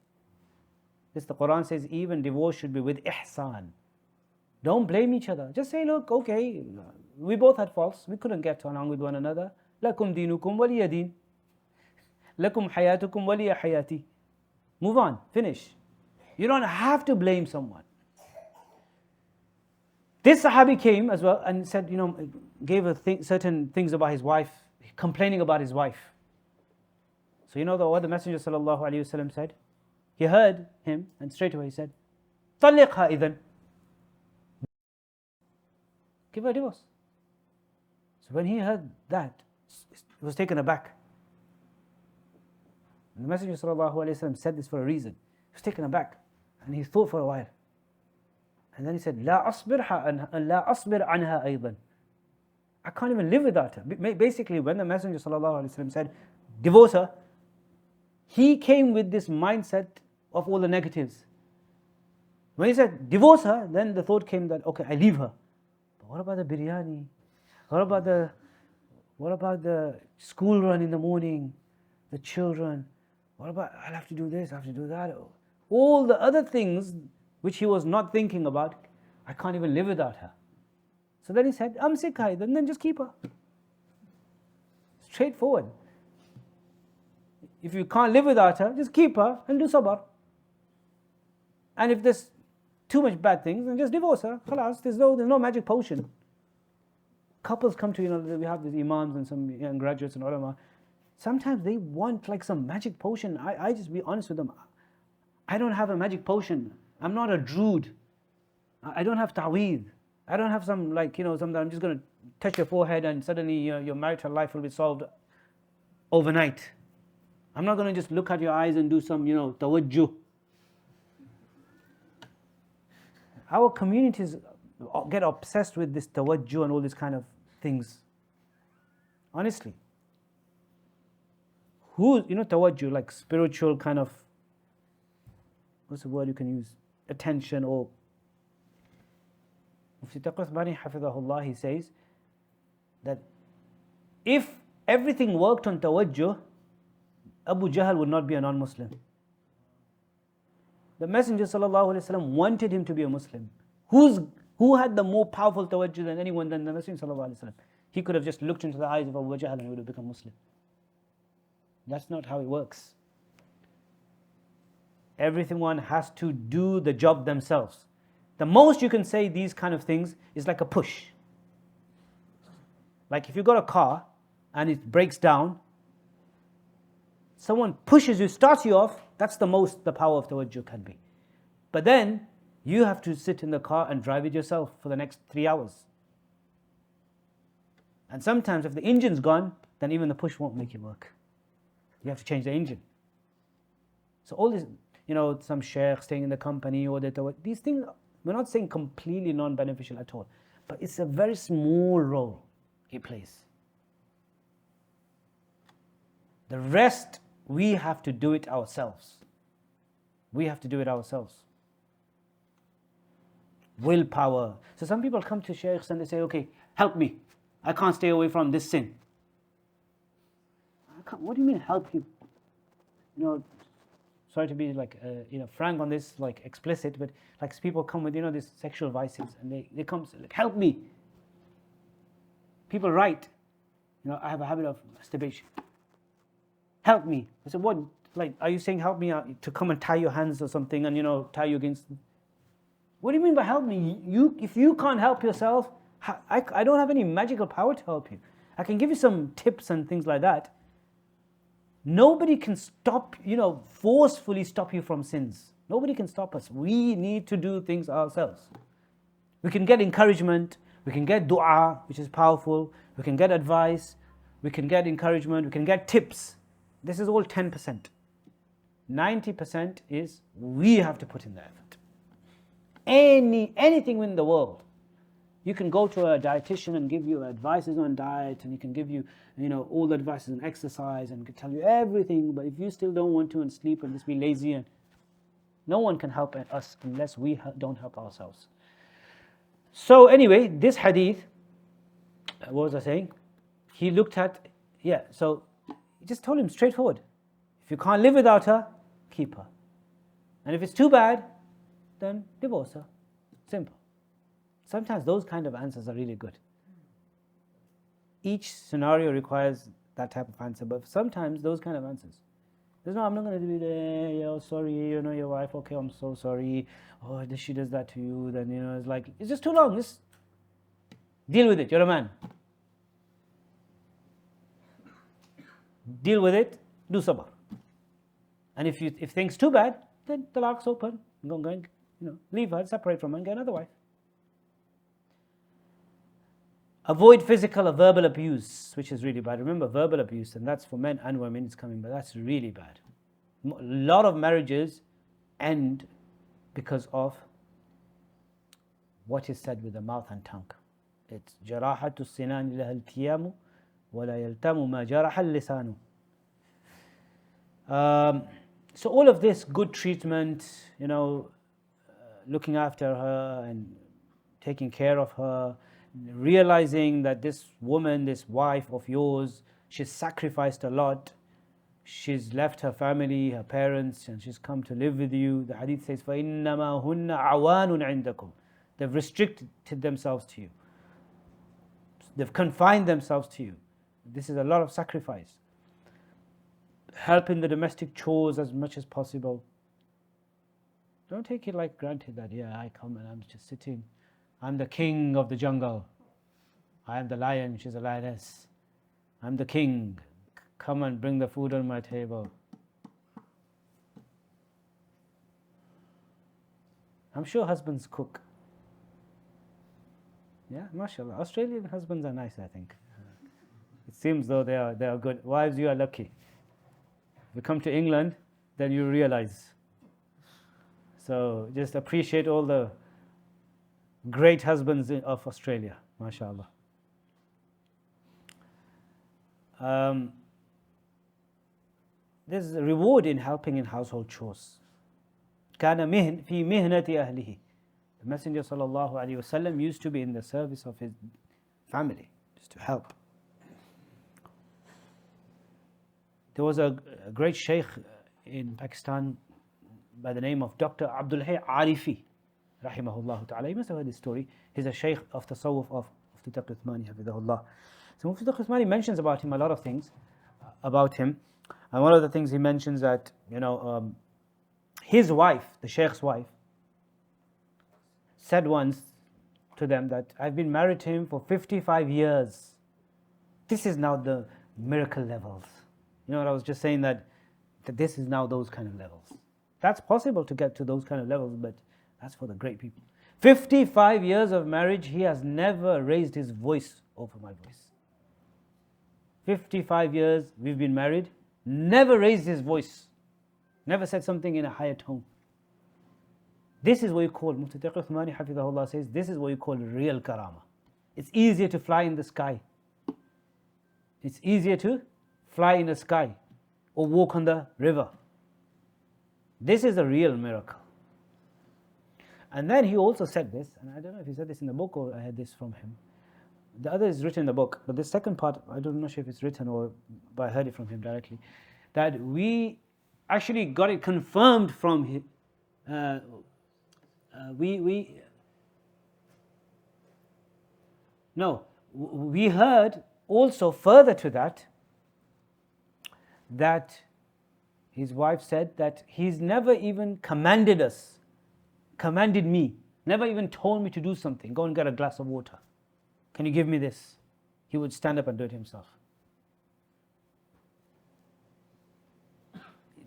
This, the Quran says, even divorce should be with ihsan. Don't blame each other. Just say, look, okay, we both had faults. We couldn't get along with one another. Lakum dinukum waliya din. Lakum hayatukum waliya hayati. Move on, finish. You don't have to blame someone. This Sahabi came as well and said, gave certain things about his wife, complaining about his wife. So what the Messenger sallallahu alaihi wasallam said? He heard him and straight away he said, طَلِّقْهَا إِذَنْ. Give her a divorce. So when he heard that, he was taken aback. And the Messenger sallallahu alaihi wasallam said this for a reason. He was taken aback, and he thought for a while. And then he said, لا أصبر عنها أيضا. I can't even live without her. Basically, when the Messenger sallallahu alaihi wasallam said, divorce her, he came with this mindset of all the negatives. When he said, divorce her, then the thought came that, okay, I leave her. But what about the biryani? What about the school run in the morning? The children? What about, I'll have to do this, I have to do that. All the other things which he was not thinking about, I can't even live without her. So then he said, amsikha, then just keep her. Straightforward. If you can't live without her, just keep her and do sabr. And if there's too much bad things, then just divorce her. Khalas, there's no magic potion. Couples come to, we have these imams and some young graduates and ulama. Sometimes they want like some magic potion. I just be honest with them. I don't have a magic potion. I'm not a druid. I don't have ta'weed. I don't have some something I'm just going to touch your forehead and suddenly your marital life will be solved overnight. I'm not going to just look at your eyes and do some, tawajjuh. Our communities get obsessed with this tawajjuh and all these kind of things. Honestly. Tawajjuh, like spiritual kind of, what's the word you can use? Attention or... Mufti Al-Kawthari, hafidhahullah, he says that if everything worked on tawajjuh, Abu Jahl would not be a non-Muslim. The Messenger ﷺ wanted him to be a Muslim. Who had the more powerful tawajjuh than anyone than the Messenger ﷺ? He could have just looked into the eyes of Abu Jahl and he would have become Muslim. That's not how it works. Everyone has to do the job themselves. The most you can say these kind of things is like a push. Like if you've got a car and it breaks down, someone pushes you, starts you off, that's the most the power of tawajjuh can be. But then you have to sit in the car and drive it yourself for the next 3 hours. And sometimes if the engine's gone, then even the push won't make it work. You have to change the engine. So all this, some sheikh staying in the company or these things, we're not saying completely non-beneficial at all, but it's a very small role it plays. The rest, we have to do it ourselves. We have to do it ourselves. Willpower. So some people come to sheikhs and they say, okay, help me. I can't stay away from this sin. What do you mean help you? Sorry to be frank on this, explicit, but people come with these sexual vices and they come say, help me. People write, I have a habit of masturbation. Help me. I said, what? Are you saying help me to come and tie your hands or something and tie you against? What do you mean by help me? If you can't help yourself, I don't have any magical power to help you. I can give you some tips and things like that. Nobody can stop, forcefully stop you from sins. Nobody can stop us. We need to do things ourselves. We can get encouragement, we can get dua, which is powerful, we can get advice, we can get encouragement, we can get tips. This is all 10%. 90% is we have to put in the effort. Anything in the world. You can go to a dietitian and give you advices on diet, and he can give you, all the advices on exercise and can tell you everything, but if you still don't want to and sleep and just be lazy, and no one can help us unless we don't help ourselves. So anyway, this hadith, what was I saying? He looked at, so he just told him straightforward. If you can't live without her, keep her. And if it's too bad, then divorce her. Simple. Sometimes those kind of answers are really good. Each scenario requires that type of answer, but sometimes those kind of answers. There's no, I'm not going to do it, sorry, your wife, okay, I'm so sorry. Oh, if she does that to you, then, it's just too long. Just deal with it. You're a man. Deal with it, do sabr. And if things too bad, then talaq's open. Go and leave her, separate from her and get another wife. Avoid physical or verbal abuse, which is really bad. Remember, verbal abuse, and that's for men and women, it's coming, but that's really bad. A lot of marriages end because of what is said with the mouth and tongue. It's جراحة السنان لها التيام ولا يلتم ما جرح اللسان. So all of this good treatment, looking after her and taking care of her, realizing that this woman, this wife of yours, she's sacrificed a lot. She's left her family, her parents, and she's come to live with you. The hadith says, فَإِنَّمَا هُنَّ عَوَانٌ عِنْدَكُمْ. They've restricted themselves to you. They've confined themselves to you. This is a lot of sacrifice. Help in the domestic chores as much as possible. Don't take it like granted that, I come and I'm just sitting. I'm the king of the jungle. I am the lion, she's a lioness. I'm the king. Come and bring the food on my table. I'm sure husbands cook. Yeah, mashallah. Australian husbands are nice, I think. It seems though they are good. Wives, you are lucky. If you come to England, then you realize. So just appreciate all the great husbands of Australia, mashallah. There's a reward in helping in household chores. كان في مهنة أهله. The Messenger sallallahu alaihi wasallam used to be in the service of his family, just to help. There was a great sheikh in Pakistan by the name of Dr. Abdul Hayy Arifi, rahimahullah ta'ala. You must have heard this story. He's a sheikh of tasawwuf of Mufti Al-Kawthari, hafidhahullah. So Mufti Al-Kawthari mentions about him a lot of things about him, and one of the things he mentions that his wife, the Sheikh's wife, said once to them that I've been married to him for 55 years. This is now the miracle levels. You know what I was just saying, that this is now those kind of levels. That's possible to get to those kind of levels, but that's for the great people. 55 years of marriage, he has never raised his voice over my voice. 55 years we've been married, never raised his voice, never said something in a higher tone. This is what you call, Mufti Al-Kawthari Hafidhahullah says, this is what you call real karama. It's easier to fly in the sky. It's easier to fly in the sky or walk on the river. This is a real miracle. And then he also said this, and I don't know if he said this in the book or I had this from him. The other is written in the book, but the second part, I don't know if it's written or but I heard it from him directly, that we actually got it confirmed from him. We heard also further to that his wife said that he's never even commanded me, never even told me to do something. Go and get a glass of water. Can you give me this? He would stand up and do it himself.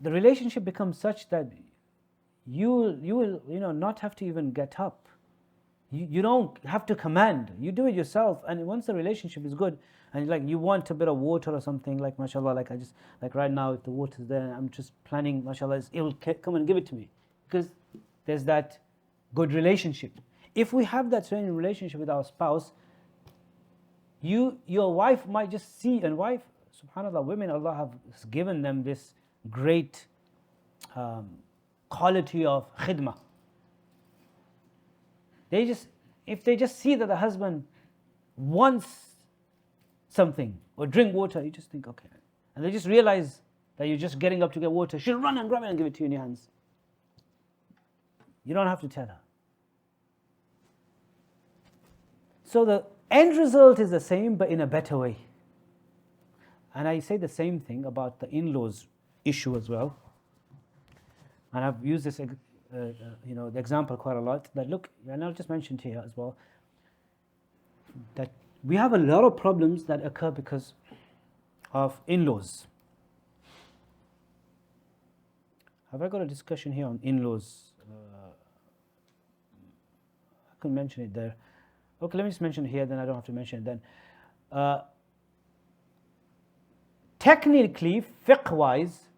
The relationship becomes such that you will not have to even get up. You don't have to command. You do it yourself. And once the relationship is good, and like you want a bit of water or something, like mashallah, like right now, if the water is there, I'm just planning, mashallah, he'll come and give it to me, because there's that good relationship. If we have that certain relationship with our spouse, your wife might just see, and wife, subhanallah, women, Allah has given them this great quality of khidmah. If they just see that the husband wants something or drink water, you just think, okay. And they just realize that you're just getting up to get water, she'll run and grab it and give it to you in your hands. You don't have to tell her. So the end result is the same, but in a better way. And I say the same thing about the in-laws issue as well. And I've used this the example quite a lot, that look, and I'll just mention here as well, that we have a lot of problems that occur because of in-laws. Have I got a discussion here on in-laws? I can mention it there. Okay, let me just mention it here, then I don't have to mention it then. Technically, fiqh-wise,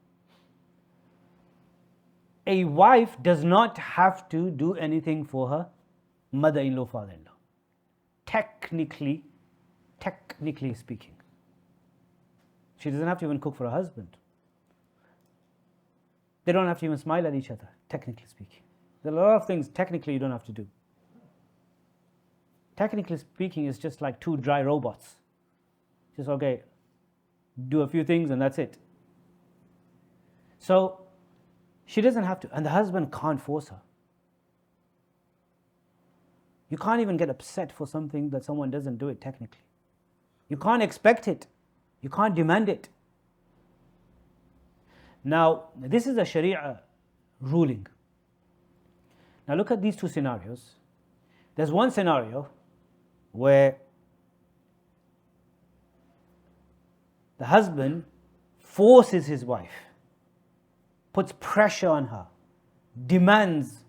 a wife does not have to do anything for her mother-in-law, father-in-law. Technically speaking. She doesn't have to even cook for her husband. They don't have to even smile at each other, technically speaking. There are a lot of things technically you don't have to do. Technically speaking, it's just like two dry robots. Just, okay, do a few things and that's it. So, she doesn't have to, and the husband can't force her. You can't even get upset for something that someone doesn't do it technically. You can't expect it. You can't demand it. Now, this is a Sharia ruling. Now look at these two scenarios. There's one scenario where the husband forces his wife, puts pressure on her, demands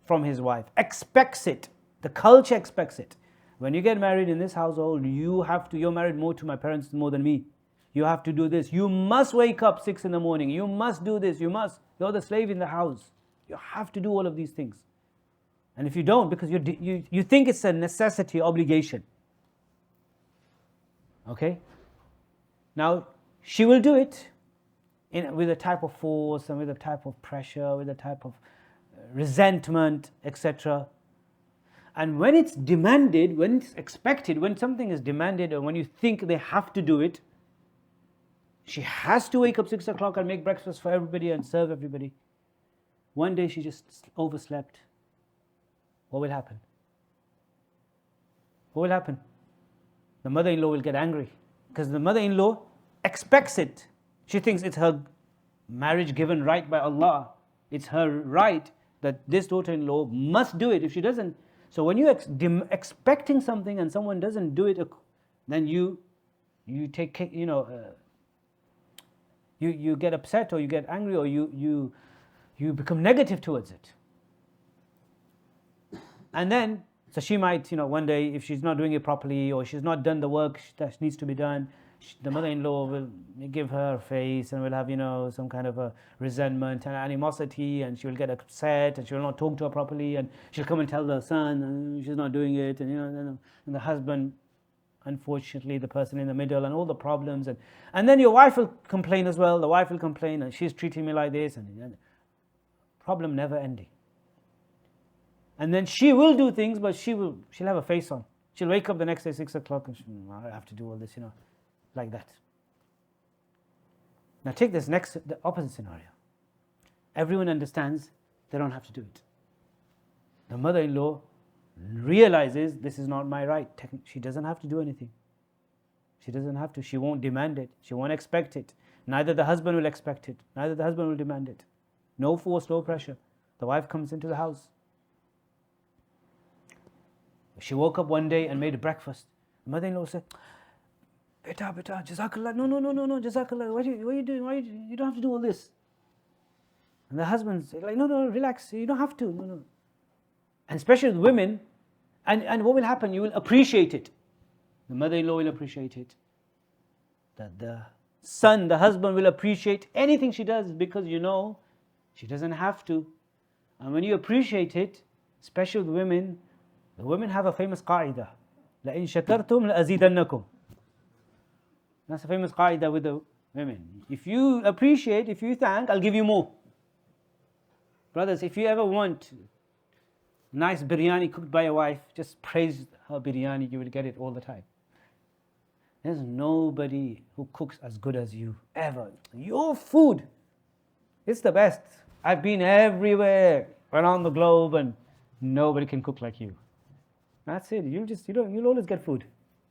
from his wife, expects it. The culture expects it. When you get married in this household, you're married more to my parents more than me. You have to do this. You must wake up 6 in the morning. You must do this. You're the slave in the house. You have to do all of these things. And if you don't, because you think it's a necessity, obligation. Okay? Now, she will do it with a type of force and with a type of pressure, with a type of resentment, etc. And when it's demanded, when it's expected, when something is demanded, or when you think they have to do it, she has to wake up 6 o'clock and make breakfast for everybody and serve everybody. One day she just overslept. What will happen? What will happen? the mother-in-law will get angry because the mother-in-law expects it. She thinks it's her marriage given right by Allah. It's her right that this daughter-in-law must do it. If she doesn't, so when you're expecting something and someone doesn't do it, then you take, you get upset or you get angry or you become negative towards it. And then, so she might, one day, if she's not doing it properly or she's not done the work that needs to be done, the mother-in-law will give her a face and will have, some kind of a resentment and animosity, and she will get upset and she will not talk to her properly, and she'll come and tell the son she's not doing it, and the husband, unfortunately, the person in the middle, and all the problems, and then your wife will complain as well. The wife will complain, and she's treating me like this, and problem never ending. And then she will do things, but she'll have a face on. She'll wake up the next day 6 o'clock and I have to do all this, like that. Now take this the opposite scenario. Everyone understands they don't have to do it. The mother-in-law realizes this is not my right. She doesn't have to do anything. She doesn't have to. She won't demand it. She won't expect it. Neither the husband will expect it. Neither the husband will demand it. No force, no pressure. The wife comes into the house. She woke up one day and made a breakfast. The mother-in-law said, Beta, Jazakallah. No, Jazakallah. What are you doing? You don't have to do all this. And the husband's like, no, relax. You don't have to. No. And especially with women, and what will happen? You will appreciate it. The mother-in-law will appreciate it. The son, the husband will appreciate anything she does because she doesn't have to. And when you appreciate it, especially with women, the women have a famous qaida. لَإِن شَكَرْتُمْ لَأَزِيدَنَّكُمْ. That's a famous qaida with the women. If you appreciate, if you thank, I'll give you more. Brothers, if you ever want nice biryani cooked by a wife, just praise her biryani, you will get it all the time. There's nobody who cooks as good as you, ever. Your food, it's the best. I've been everywhere around the globe and nobody can cook like you. That's it. You'll always get food.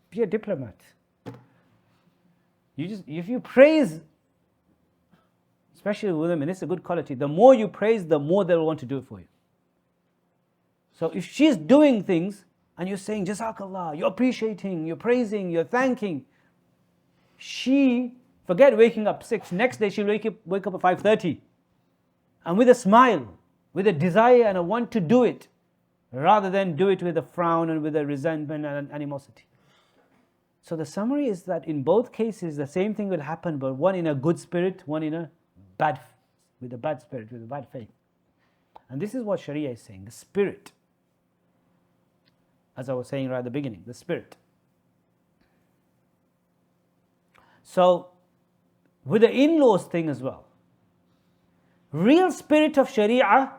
Be a diplomat. If you praise, especially with women, it's a good quality. The more you praise, the more they'll want to do it for you. So if she's doing things and you're saying Jazakallah, you're appreciating, you're praising, you're thanking, she forget waking up 6. Next day she'll wake up at 5:30, and with a smile, with a desire and a want to do it, rather than do it with a frown and with a resentment and animosity. So the summary is that in both cases the same thing will happen, but one in a good spirit, one in a with a bad spirit, with a bad faith. And this is what Sharia is saying, the spirit. As I was saying right at the beginning, the spirit. So with the in-laws thing as well, real spirit of Sharia,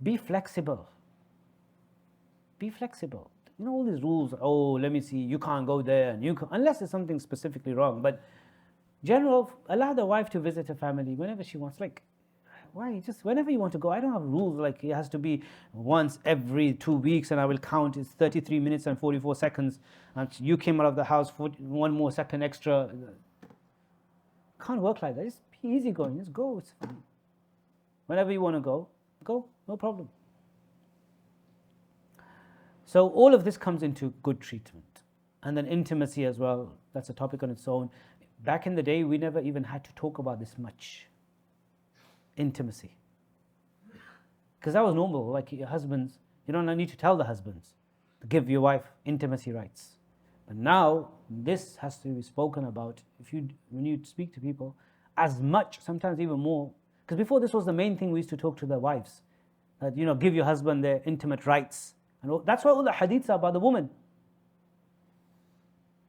be flexible. Be flexible. All these rules, let me see, you can't go there, and unless there's something specifically wrong. But general, allow the wife to visit her family whenever she wants. Like, why? Just whenever you want to go. I don't have rules like it has to be once every 2 weeks and I will count. It's 33 minutes and 44 seconds. And you came out of the house for 1 more second extra. Can't work like that. Just be easy going. Just go. It's fine. Whenever you want to go, no problem. So all of this comes into good treatment. And then intimacy as well, that's a topic on its own. Back in the day, we never even had to talk about this much. Intimacy. Because that was normal, like your husbands, you don't need to tell the husbands to give your wife intimacy rights. But now, this has to be spoken about when you speak to people, as much, sometimes even more. Because before this was the main thing we used to talk to the wives. That, give your husband their intimate rights. And that's why all the hadiths are about the woman.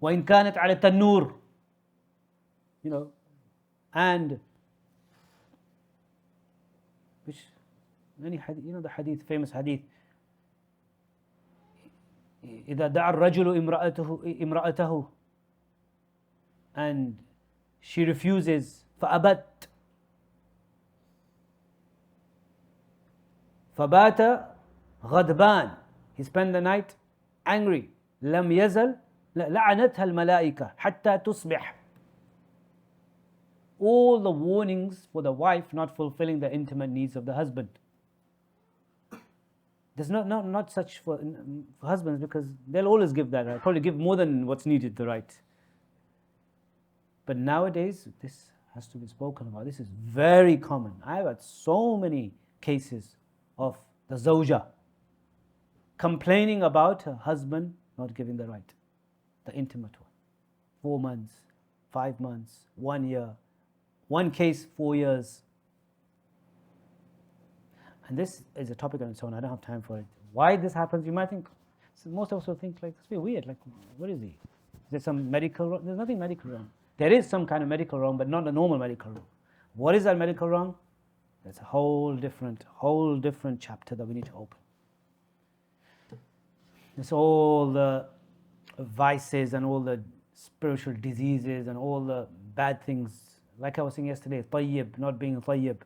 وَإِنْ كَانَتْ عَلَى التَّنُّورِ. And which many hadith, the hadith, famous hadith. إِذَا دَعَ الرَّجُلُ إِمْرَأَتَهُ, and she refuses, فَأَبَتْ فَبَاتَ غَضْبَانِ, he spent the night angry. لَمْ يَزَلْ لعنتها الملائكة حتى تصبح. All the warnings for the wife not fulfilling the intimate needs of the husband. There's not such for husbands, because they'll always give that right, probably give more than what's needed, the right. But nowadays, this has to be spoken about. This is very common. I've had so many cases of the zawja complaining about her husband not giving the right, the intimate one. 4 months, 5 months, 1 year. One case, 4 years. And this is a topic on its own. I don't have time for it. Why this happens, you might think, most of us will think like, it's a bit weird. Like, what is he? Is there some medical wrong? There's nothing medical wrong. There is some kind of medical wrong, but not a normal medical wrong. What is that medical wrong? That's a whole different chapter that we need to open. It's all the vices and all the spiritual diseases and all the bad things. Like I was saying yesterday, tayyib, not being tayyib.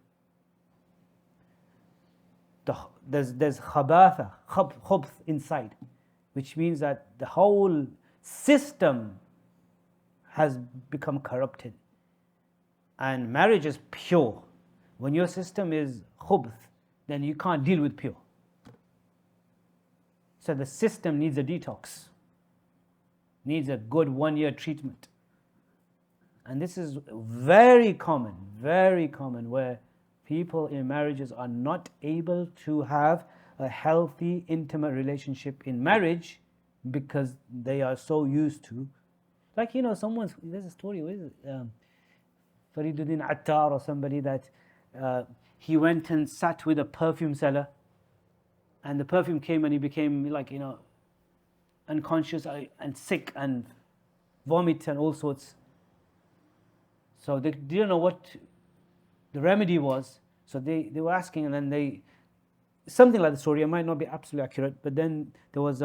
There's khabatha, khubth inside, which means that the whole system has become corrupted. And marriage is pure. When your system is khubth, then you can't deal with pure. So the system needs a detox, needs a good 1-year treatment. And this is very common, where people in marriages are not able to have a healthy, intimate relationship in marriage because they are so used to, like, there's a story with Fariduddin Attar or somebody that he went and sat with a perfume seller, and the perfume came and he became unconscious and sick and vomit and all sorts. So they didn't know what the remedy was. So they were asking, and then something like the story, it might not be absolutely accurate, but then there was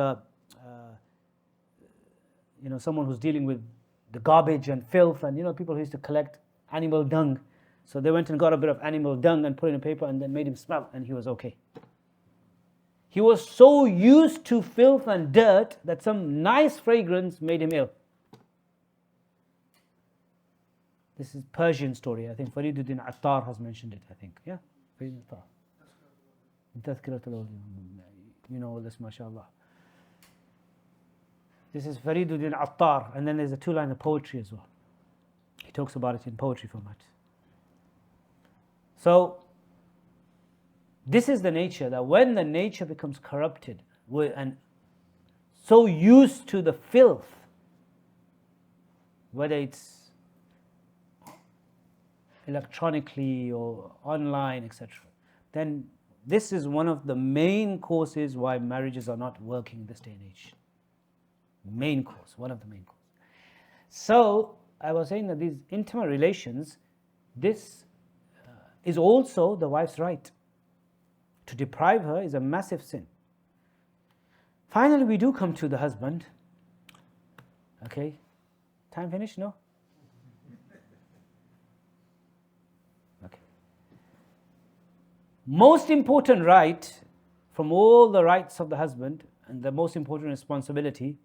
someone who's dealing with the garbage and filth, and people who used to collect animal dung. So they went and got a bit of animal dung and put it in a paper and then made him smell, and he was okay. He was so used to filth and dirt that some nice fragrance made him ill. This is Persian story. I think Fariduddin Attar has mentioned it, I think. Yeah? Fariduddin Attar. Tazkiratul Awliya. You know all this, mashallah. This is Fariduddin Attar, and then there's a 2-line of poetry as well. He talks about it in poetry format. So, this is the nature, that when the nature becomes corrupted and so used to the filth, whether it's electronically or online, etc., then this is one of the main causes why marriages are not working in this day and age. Main cause, one of the main causes. So, I was saying that these intimate relations, this is also the wife's right. To deprive her is a massive sin. Finally, we do come to the husband. Okay, time finished? No? Okay. Most important right from all the rights of the husband, and the most important responsibility,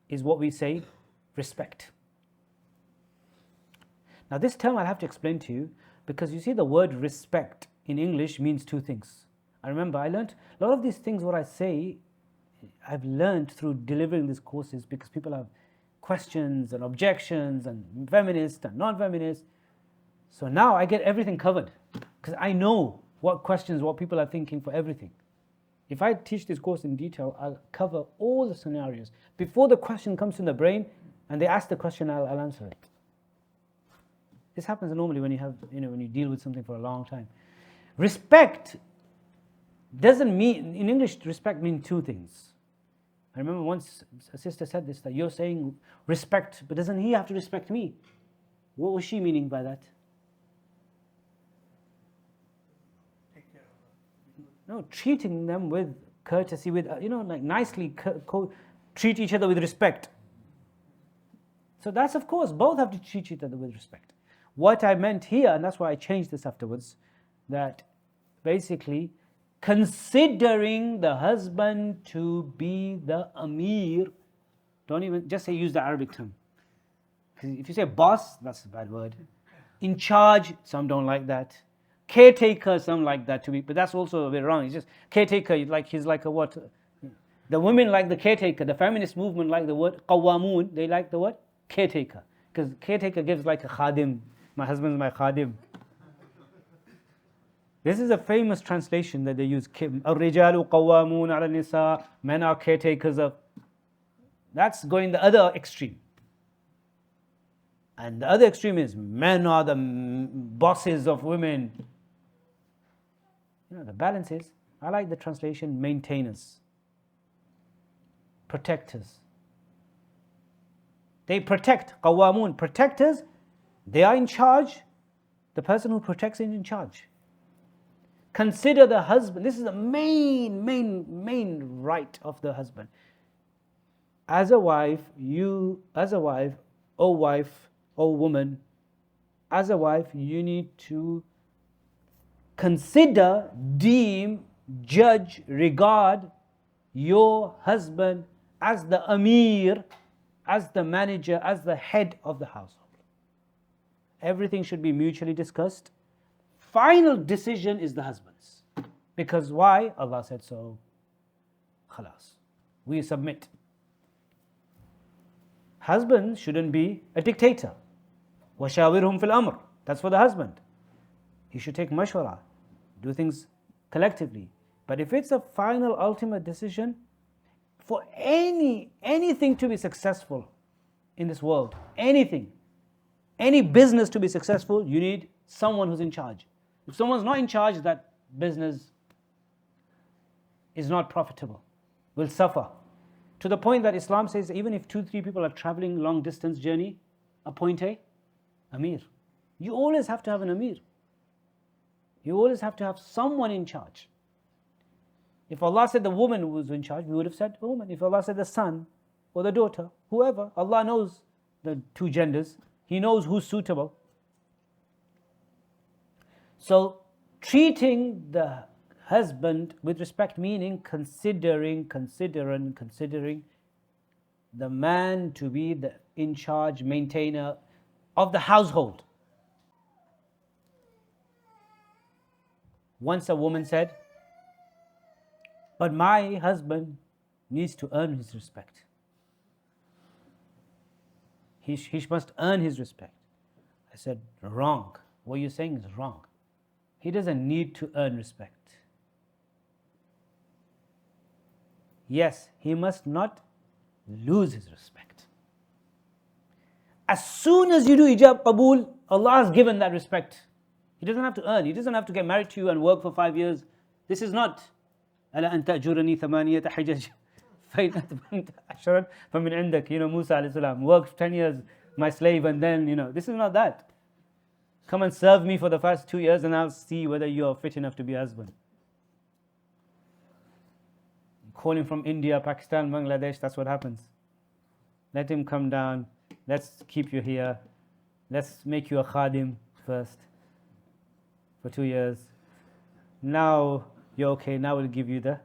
is what we say, respect. Now this term I'll have to explain to you, because you see the word respect in English means 2 things. I remember I learned a lot of these things, what I say, I've learned through delivering these courses, because people have questions and objections, and feminist and non-feminist. So now I get everything covered, because I know what questions, what people are thinking for everything. If I teach this course in detail, I'll cover all the scenarios. Before the question comes to the brain and they ask the question, I'll answer it. This happens normally when you have, when you deal with something for a long time. Respect doesn't mean, in English, respect means 2 things. I remember once a sister said this, that you're saying respect, but doesn't he have to respect me? What was she meaning by that? No, treating them with courtesy, with, like nicely treat each other with respect. So that's, of course, both have to treat each other with respect. What I meant here, and that's why I changed this afterwards, that basically considering the husband to be the Amir, Don't even, just say, use the Arabic term. Because if you say boss, that's a bad word. In charge, some don't like that. Caretaker, some like that to be, but that's also a bit wrong. It's just caretaker, like he's like a what? The women like the caretaker. The feminist movement like the word qawamun. They like the word caretaker, because caretaker gives like a khadim. My husband's my khadim. This is a famous translation that they use. Ar-rijalu qawwamun ala nisa. Men are caretakers of. That's going the other extreme. And the other extreme is men are the bosses of women. The balance is, I like the translation, maintainers, protectors. They protect, qawamun, protectors, they are in charge. The person who protects is in charge. Consider the husband. This is the main right of the husband. As a wife, O woman, as a wife, you need to consider, deem, judge, regard your husband as the Amir, as the manager, as the head of the household. Everything should be mutually discussed. Final decision is the husband's. Because why? Allah said so. Khalas. We submit. Husband shouldn't be a dictator. وَشَاوِرْهُمْ فِي الْأَمْرِ. That's for the husband. He should take mashwara, do things collectively. But if it's a final, ultimate decision, for anything to be successful in this world, anything, any business to be successful, you need someone who's in charge. If someone's not in charge, that business is not profitable, will suffer. To the point that Islam says even if 2-3 people are traveling long distance journey, appoint a Amir. You always have to have an Amir. You always have to have someone in charge. If Allah said the woman was in charge, we would have said the woman. If Allah said the son or the daughter, whoever, Allah knows the two genders. He knows who's suitable. So treating the husband with respect, meaning considering the man to be the in charge, maintainer of the household. Once a woman said, but my husband needs to earn his respect. He must earn his respect. I said, wrong. What you're saying is wrong. He doesn't need to earn respect. Yes, he must not lose his respect. As soon as you do ijab qabul, Allah has given that respect. He doesn't have to earn. He doesn't have to get married to you and work for 5 years. This is not أَلَا أَن تَأْجُرَنِي ثَمَانِيَةَ حِجَجٍ فَإِنْ أَتْمَمْتَ عَشْرًا فَمِنْ عِنْدَكَ. Musa alayhi salam worked 10 years, my slave, and then, this is not that. Come and serve me for the first 2 years and I'll see whether you are fit enough to be a husband. Calling from India, Pakistan, Bangladesh, that's what happens. Let him come down. Let's keep you here. Let's make you a khadim first for 2 years. Now you're okay. Now we'll give you the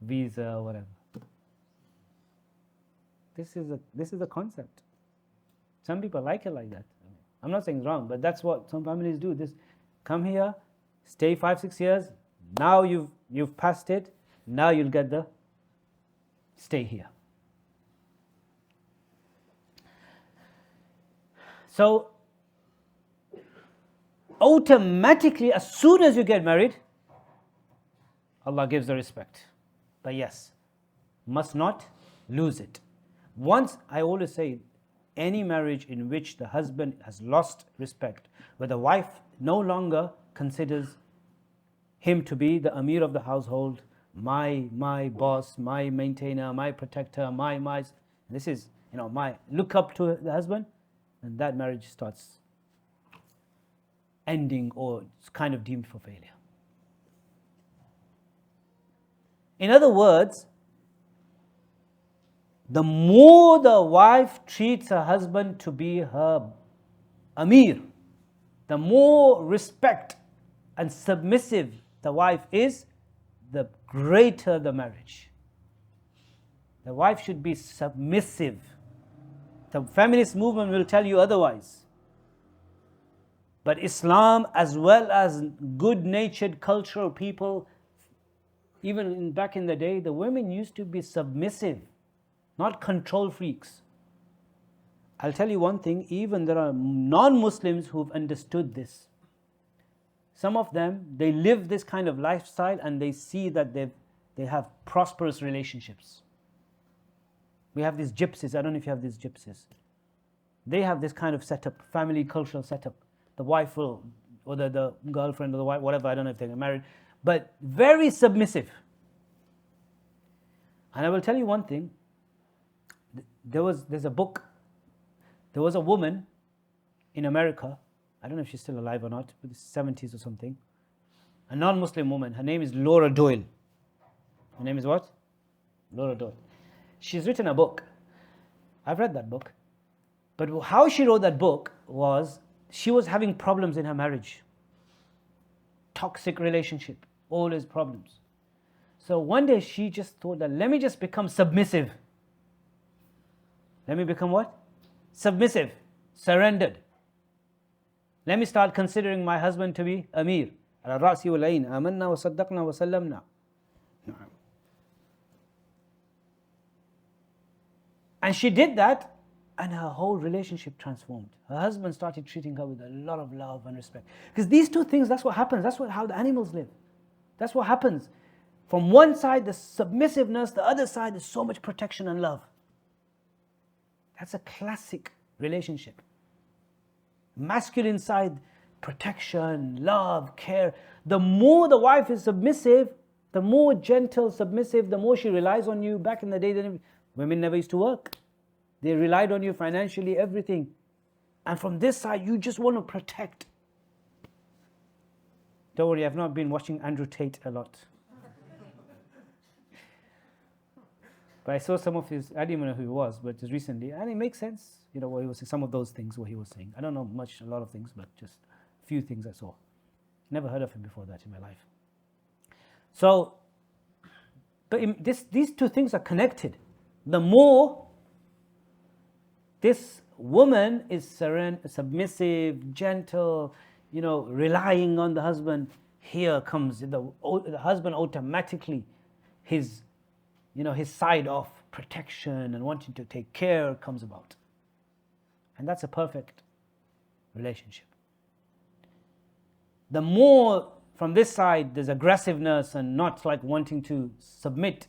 visa or whatever. This is a concept. Some people like it like that. I'm not saying it's wrong, but that's what some families do. This, come here, stay 5-6 years. Now you've passed it. Now you'll get the stay here. So automatically, as soon as you get married, Allah gives the respect. But yes, must not lose it. Once, I always say, any marriage in which the husband has lost respect, where the wife no longer considers him to be the Amir of the household, my boss, my maintainer, my protector, my this is, my look up to the husband, and that marriage starts ending or it's kind of deemed for failure. In other words, the more the wife treats her husband to be her Amir, the more respect and submissive the wife is, the greater the marriage. The wife should be submissive. The feminist movement will tell you otherwise. But Islam, as well as good-natured cultural people, even back in the day, the women used to be submissive, not control freaks. I'll tell you one thing, even there are non-Muslims who've understood this. Some of them, they live this kind of lifestyle and they see that they have prosperous relationships. We have these gypsies, I don't know if you have these gypsies. They have this kind of setup, family cultural setup. The wife will, or the girlfriend or the wife, whatever, I don't know if they're married, but very submissive. And I will tell you one thing, there's a book, there was a woman in America, I don't know if she's still alive or not, but the 70s or something, a non-Muslim woman, her name is Laura Doyle. Her name is what? Laura Doyle. She's written a book. I've read that book. But how she wrote that book was, she was having problems in her marriage. Toxic relationship, always problems. So one day she just thought that, let me just become submissive. Let me become what? Submissive, surrendered. Let me start considering my husband to be Amir. على الرأس والعين آمنا وصدقنا وسلمنا. And she did that, and her whole relationship transformed. Her husband started treating her with a lot of love and respect. Because these two things, that's what happens. That's how the animals live. That's what happens. From one side, the submissiveness, the other side, there's so much protection and love. That's a classic relationship. Masculine side, protection, love, care. The more the wife is submissive, the more gentle, submissive, the more she relies on you. Back in the day, women never used to work. They relied on you financially, everything. And from this side, you just want to protect. Don't worry, I've not been watching Andrew Tate a lot. But I saw some of his, I didn't even know who he was, but just recently, and it makes sense, what he was saying, some of those things, what he was saying. I don't know a lot of things, but just a few things I saw. Never heard of him before that in my life. So, but these two things are connected. The more this woman is serene, submissive, gentle, relying on the husband, here comes the husband automatically, his side of protection and wanting to take care comes about. And that's a perfect relationship. The more from this side there's aggressiveness and not like wanting to submit,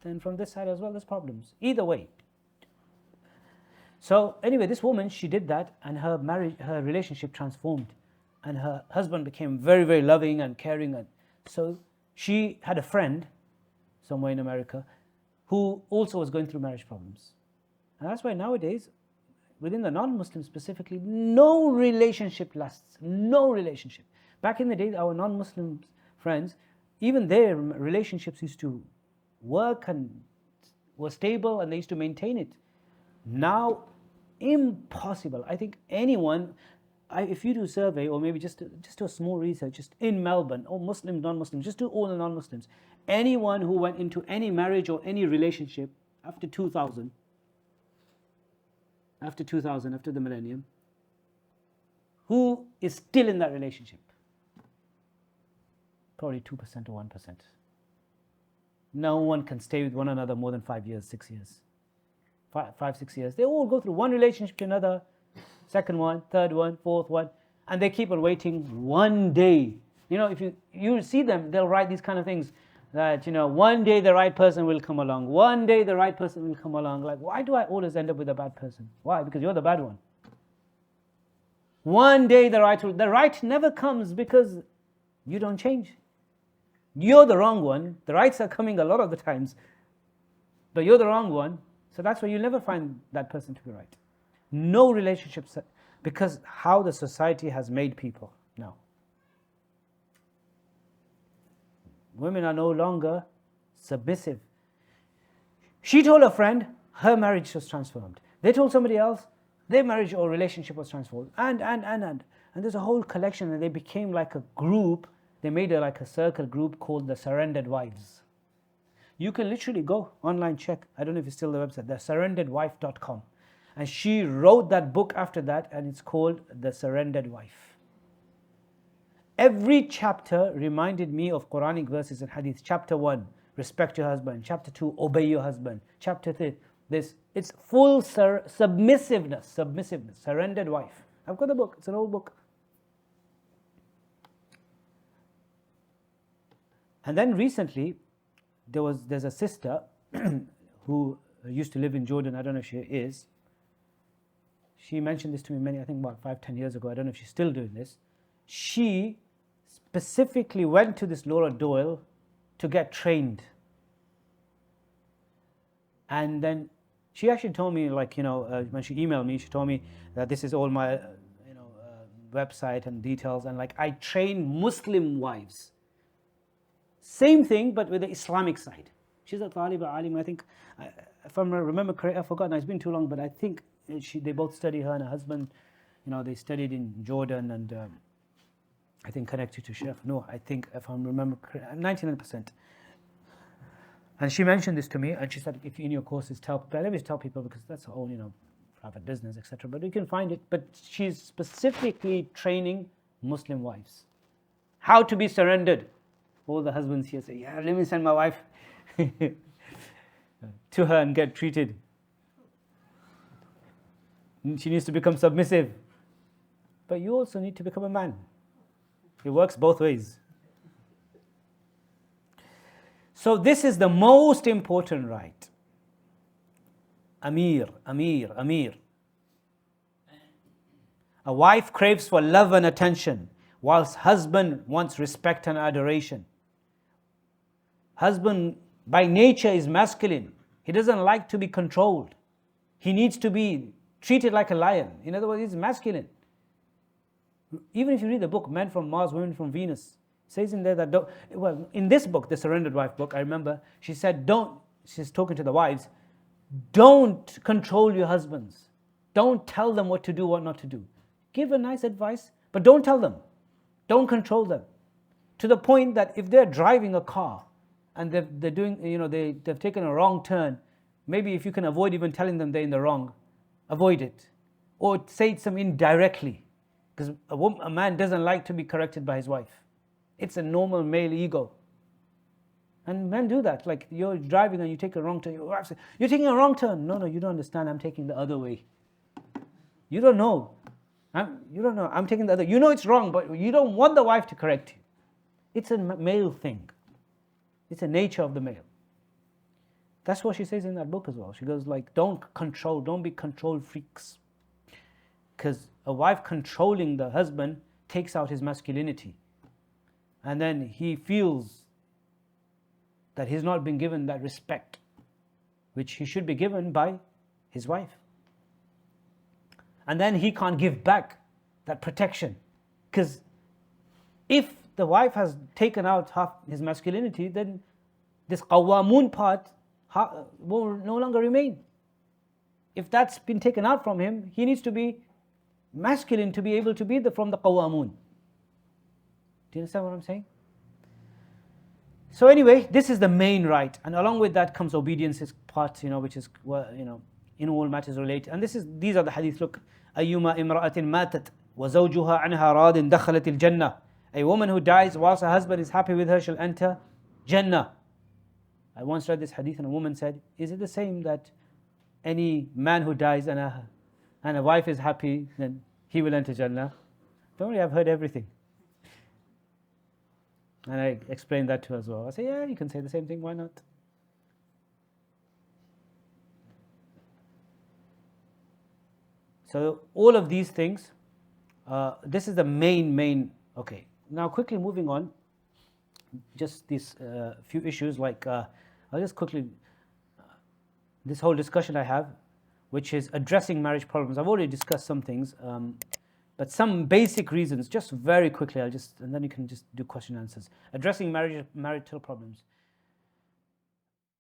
then from this side as well there's problems. Either way. So anyway, this woman, she did that, and her relationship transformed, and her husband became very, very loving and caring. And so she had a friend somewhere in America who also was going through marriage problems. And that's why nowadays, within the non-Muslims specifically, no relationship lasts. No relationship. Back in the day, our non-Muslim friends, even their relationships used to work and were stable, and they used to maintain it. Now, impossible. I think anyone, if you do a survey, or maybe just do a small research, just in Melbourne, or Muslim, non-Muslim, just do all the non-Muslims. Anyone who went into any marriage or any relationship after 2000, after the millennium, who is still in that relationship? Probably 2% or 1%. No one can stay with one another more than 5 years, 6 years. 5-6 years. They all go through one relationship to another, second one, third one, fourth one, and they keep on waiting one day. If you see them, they'll write these kind of things that, one day the right person will come along. One day the right person will come along. Like, why do I always end up with a bad person? Why? Because you're the bad one. One day the right never comes because you don't change. You're the wrong one. The rights are coming a lot of the times, but you're the wrong one. So that's why you'll never find that person to be right. No relationships, because how the society has made people now. Women are no longer submissive. She told a friend, her marriage was transformed. They told somebody else, their marriage or relationship was transformed. And there's a whole collection, and they became like a group. They made like a circle group called the Surrendered Wives. You can literally go online, check. I don't know if it's still the website, the surrenderedwife.com. And she wrote that book after that, and it's called The Surrendered Wife. Every chapter reminded me of Quranic verses and hadith. Chapter 1, respect your husband. Chapter 2, obey your husband. Chapter 3, this. It's full submissiveness, surrendered wife. I've got the book, it's an old book. And then recently, there's a sister who used to live in Jordan. I don't know if she is. She mentioned this to me I think about 5-10 years ago. I don't know if she's still doing this. She specifically went to this Laura Doyle to get trained. And then she actually told me, when she emailed me, she told me that this is all my, website and details. And I train Muslim wives. Same thing, but with the Islamic side. She's a taliba alim. I think, if I remember correctly, I've forgotten. It's been too long, but I think they both study, her and her husband. They studied in Jordan and I think connected to Sheikh. No, I think if I remember correctly, 99%. And she mentioned this to me, and she said, if in your courses tell people, I always tell people because that's her own, private business, etc. But you can find it. But she's specifically training Muslim wives how to be surrendered. All the husbands here say, yeah, let me send my wife to her and get treated. She needs to become submissive. But you also need to become a man. It works both ways. So this is the most important right. Amir. A wife craves for love and attention, whilst husband wants respect and adoration. Husband by nature is masculine. He doesn't like to be controlled. He needs to be treated like a lion. In other words, he's masculine. Even if you read the book, Men from Mars, Women from Venus, it says in there that, in this book, the Surrendered Wife book, I remember, she said, she's talking to the wives, don't control your husbands. Don't tell them what to do, what not to do. Give a nice advice, but don't tell them. Don't control them. To the point that if they're driving a car and they're doing, they've taken a wrong turn, maybe if you can avoid even telling them they're in the wrong, avoid it. Or say it some indirectly. Because a man doesn't like to be corrected by his wife. It's a normal male ego. And men do that. Like you're driving and you take a wrong turn. Your wife says, you're taking a wrong turn. No, you don't understand. I'm taking the other way. You don't know. I'm taking the other. You know it's wrong, but you don't want the wife to correct you. It's a male thing. It's a nature of the male. That's what she says in that book as well. She goes don't be control freaks. Because a wife controlling the husband takes out his masculinity. And then he feels that he's not been given that respect, which he should be given by his wife. And then he can't give back that protection. Because if the wife has taken out half his masculinity, then this qawwamun part will no longer remain. If that's been taken out from him, he needs to be masculine to be able to be from the qawwamun. Do you understand what I'm saying? So anyway, this is the main right, and along with that comes obedience part, which is in all matters related. And these are the hadith. Look, أيما امرأة ماتت وزوجها عنها راض دخلت الجنة. A woman who dies whilst her husband is happy with her shall enter Jannah. I once read this hadith and a woman said, is it the same that any man who dies and a wife is happy, then he will enter Jannah? Don't worry, I've heard everything. And I explained that to her as well. I say, yeah, you can say the same thing, why not? So all of these things, this is the main, okay. Now quickly moving on, just these few issues I'll just quickly, this whole discussion I have, which is addressing marriage problems. I've already discussed some things, but some basic reasons, just very quickly, and then you can just do question and answers. Addressing marital problems.